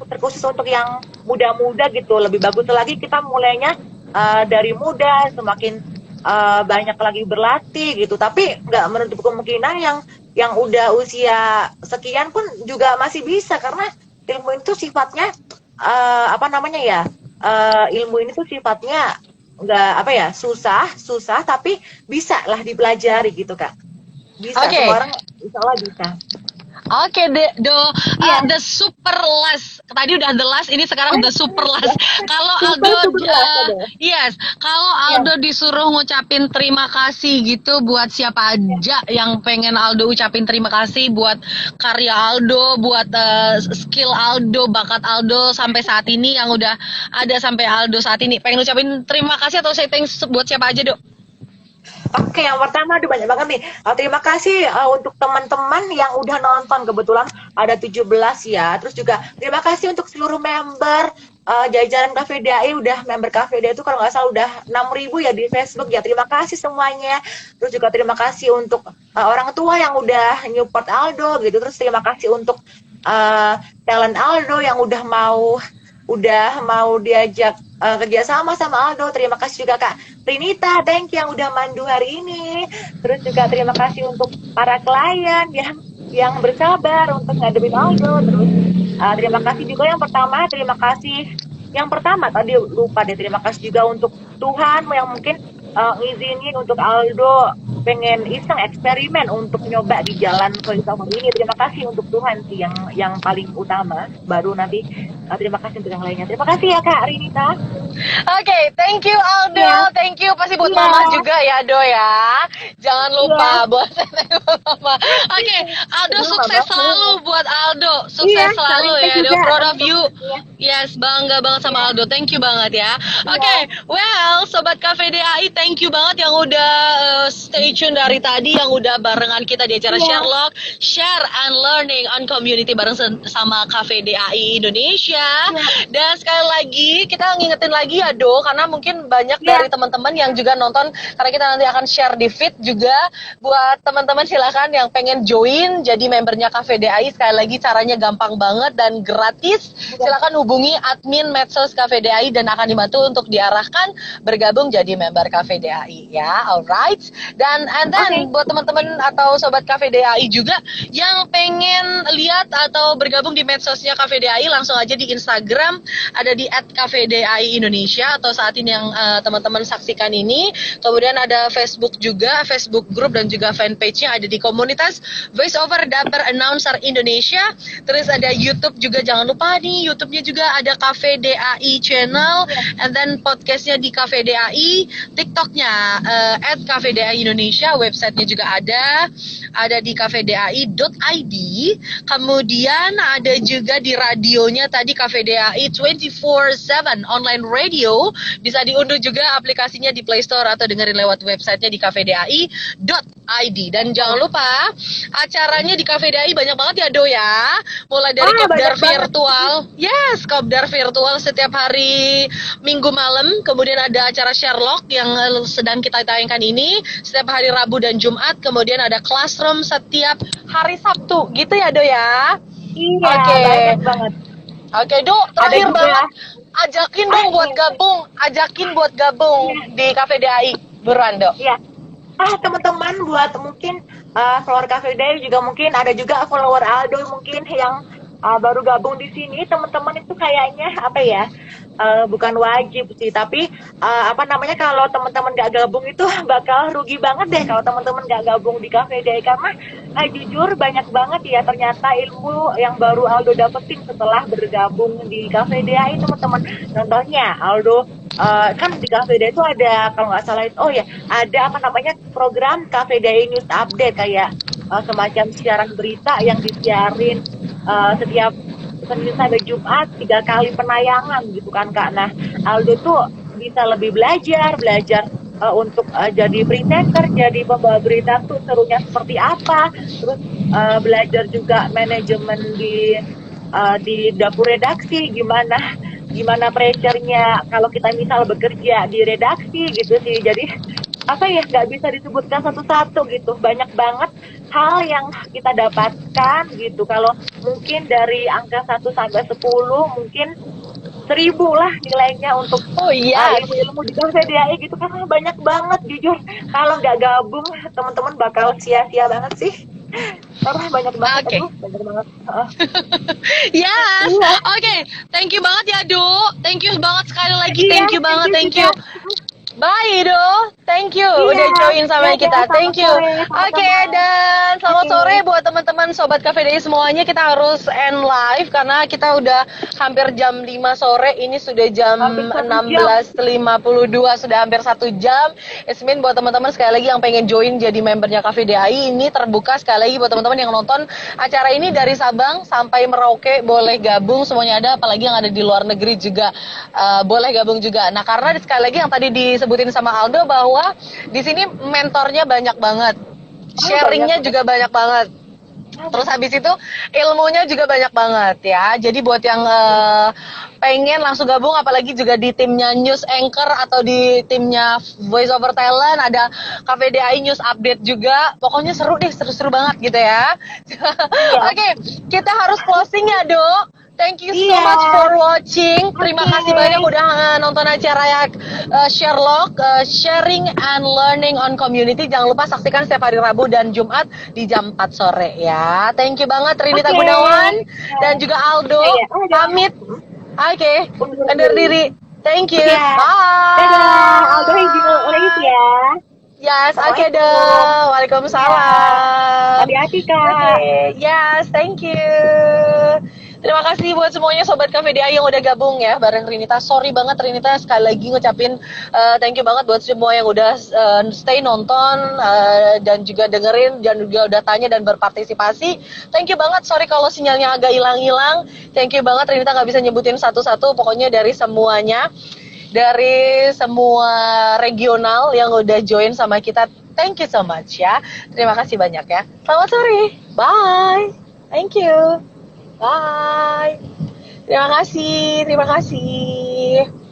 terkhusus untuk yang muda-muda gitu, lebih bagus lagi kita mulainya dari muda, semakin banyak lagi berlatih gitu. Tapi nggak menutup kemungkinan yang udah usia sekian pun juga masih bisa, karena ilmu itu sifatnya ilmu ini tuh sifatnya nggak susah tapi bisa lah dipelajari gitu Kak. Bisa, semua orang insya Allah bisa. Oke, Do. The super last. Tadi udah the last, ini sekarang the super last. Kalau Aldo, kalau Aldo disuruh ngucapin terima kasih gitu buat siapa aja yang pengen Aldo ucapin terima kasih buat karya Aldo, buat skill Aldo, bakat Aldo sampai saat ini yang udah ada sampai Aldo saat ini. Pengen ucapin terima kasih atau say thanks buat siapa aja, Do? Oke, yang pertama banyak banget nih. Terima kasih untuk teman-teman yang udah nonton, kebetulan ada 17 ya. Terus juga terima kasih untuk seluruh member jajaran Cafe Dai, udah member Cafe Dai itu kalau nggak salah udah 6.000 ya di Facebook ya. Terima kasih semuanya. Terus juga terima kasih untuk orang tua yang udah nyupport Aldo gitu. Terus terima kasih untuk talent Aldo yang udah mau diajak kerjasama sama Aldo. Terima kasih juga Kak Rinita, thank you yang udah mandu hari ini. Terus juga terima kasih untuk para klien yang bersabar untuk ngadepin Aldo. Terus terima kasih juga yang pertama tadi lupa deh, terima kasih juga untuk Tuhan yang mungkin ngizinin untuk Aldo pengen iseng eksperimen untuk nyoba di jalan voiceover ini. Terima kasih untuk Tuhan sih yang paling utama, baru nanti terima kasih untuk yang lainnya. Terima kasih ya Kak Rinita. Oke, thank you Aldo, thank you pasti buat Mama juga ya Do ya. Jangan lupa buat Mama. Oke, Aldo sukses selalu buat Aldo, sukses selalu ya. Do, proud of you. Yes, bangga banget sama Aldo, thank you banget ya. Oke, well Sobat Cafe DAI, thank you banget yang udah stay tune dari tadi, yang udah barengan kita di acara Sherlock, Share and Learning on Community bareng sama Cafe DAI Indonesia. Dan sekali lagi kita ngingetin lagi ya Do, karena mungkin banyak Iya. dari teman-teman yang juga nonton, karena kita nanti akan share di feed juga. Buat teman-teman silakan yang pengen join jadi membernya Cafe DAI, sekali lagi caranya gampang banget dan gratis. Silakan hubungi admin medsos Cafe DAI dan akan dibantu untuk diarahkan bergabung jadi member Cafe DAI ya. Alright. Dan and then buat teman-teman atau sobat Cafe DAI juga yang pengen lihat atau bergabung di medsosnya Cafe DAI, langsung aja di Instagram ada di @cafedai Indonesia atau saat ini yang teman-teman saksikan ini. Kemudian ada Facebook juga, Facebook group dan juga fanpage-nya ada di komunitas Voice Over Dapper Announcer Indonesia. Terus ada YouTube juga, jangan lupa nih YouTube-nya juga ada Cafe DAI channel, and then podcast-nya di Cafe DAI, TikTok-nya @cafedai Indonesia, website-nya juga ada di cafedai.id. Kemudian ada juga di radionya tadi Cafe DAI 24/7 online radio, bisa diunduh juga aplikasinya di Play Store atau dengerin lewat websitenya di cafedai.id. Dan jangan lupa acaranya di Cafe DAI banyak banget ya Do ya, mulai dari kopdar virtual, yes, kopdar virtual setiap hari Minggu malam, kemudian ada acara Sherlock yang sedang kita tayangkan ini setiap hari Rabu dan Jumat, kemudian ada Classroom setiap hari Sabtu gitu ya Do ya. Iya, Oke. banyak banget. Oke Do, terakhir juga- banget, ajakin dong buat gabung, di Cafe DAI, buruan Do. Iya. Teman-teman buat mungkin follower Cafe Day juga mungkin ada juga follower Aldo mungkin yang baru gabung di sini. Teman-teman itu kayaknya apa ya? Bukan wajib sih, tapi apa namanya, kalau teman-teman gak gabung itu bakal rugi banget deh kalau teman-teman gak gabung di Cafe Day, karena jujur banyak banget ya ternyata ilmu yang baru Aldo dapetin setelah bergabung di Cafe Day teman-teman. Contohnya Aldo kan di Cafe Day itu ada, kalau nggak salah itu, ada apa namanya, program Cafe Day News Update, kayak semacam siaran berita yang disiarin setiap Senin sampai Jumat 3 kali penayangan gitu kan Kak. Nah Aldo tuh bisa lebih belajar untuk jadi presenter, jadi pembawa berita tuh serunya seperti apa, terus belajar juga manajemen di dapur redaksi, gimana pressure-nya kalau kita misal bekerja di redaksi gitu sih. Jadi apa ya, nggak bisa disebutkan satu-satu gitu, banyak banget hal yang kita dapatkan gitu. Kalau mungkin dari angka 1 sampai 10 mungkin 1000 lah nilainya untuk ilmu-ilmu di Cafe DAI gitu, karena banyak banget jujur. Kalau nggak gabung teman-teman bakal sia-sia banget sih, karena banyak banget. Oke. Banyak banget. Yes. Iya. Oke, thank you banget ya Do. Thank you banget sekali lagi. Iya, Thank you banget, thank you. Bye Do. Thank you Iya, udah join sama iya, kita. selamat Thank you. sore, Oke, sama-sama. dan selamat Oke. sore buat teman-teman sobat Cafe Day semuanya. Kita harus end live karena kita udah hampir jam 5 sore. Ini sudah jam Hampir 1 jam. 16.52, sudah hampir 1 jam. Ismin, buat teman-teman sekali lagi yang pengen join jadi membernya Cafe DAI, ini terbuka sekali lagi buat teman-teman yang nonton acara ini dari Sabang sampai Merauke, boleh gabung, semuanya ada, apalagi yang ada di luar negeri juga boleh gabung juga. Nah, karena sekali lagi yang tadi disebutin sama Aldo bahwa di sini mentornya banyak banget, sharingnya juga banyak banget. Terus habis itu ilmunya juga banyak banget ya. Jadi buat yang pengen langsung gabung, apalagi juga di timnya News Anchor atau di timnya Voice Over Talent, ada Cafe DAI News Update juga. Pokoknya seru deh, seru-seru banget gitu ya. Oke, kita harus closing ya Dok. Thank you so much for watching. Terima kasih banyak udah nonton acara ya Sherlock, Sharing and Learning on Community. Jangan lupa saksikan setiap hari Rabu dan Jumat di jam 4 sore ya. Thank you banget Rinita Gunawan dan juga Aldo. Pamit. Oke, undur diri. Thank you. Bye. Dadah, Aldo izin ya. Yes, oke dong. Waalaikumsalam. Hati-hati Kak. Yes, thank you. Terima kasih buat semuanya sobat Cafe DAI yang udah gabung ya bareng Rinita. Sorry banget Rinita, sekali lagi ngucapin thank you banget buat semua yang udah stay nonton dan juga dengerin dan juga udah tanya dan berpartisipasi. Thank you banget. Sorry kalau sinyalnya agak hilang-hilang. Thank you banget Rinita, nggak bisa nyebutin satu-satu. Pokoknya dari semuanya, dari semua regional yang udah join sama kita. Thank you so much ya. Terima kasih banyak ya. Selamat sore. Bye. Thank you. Bye. Terima kasih. kasih.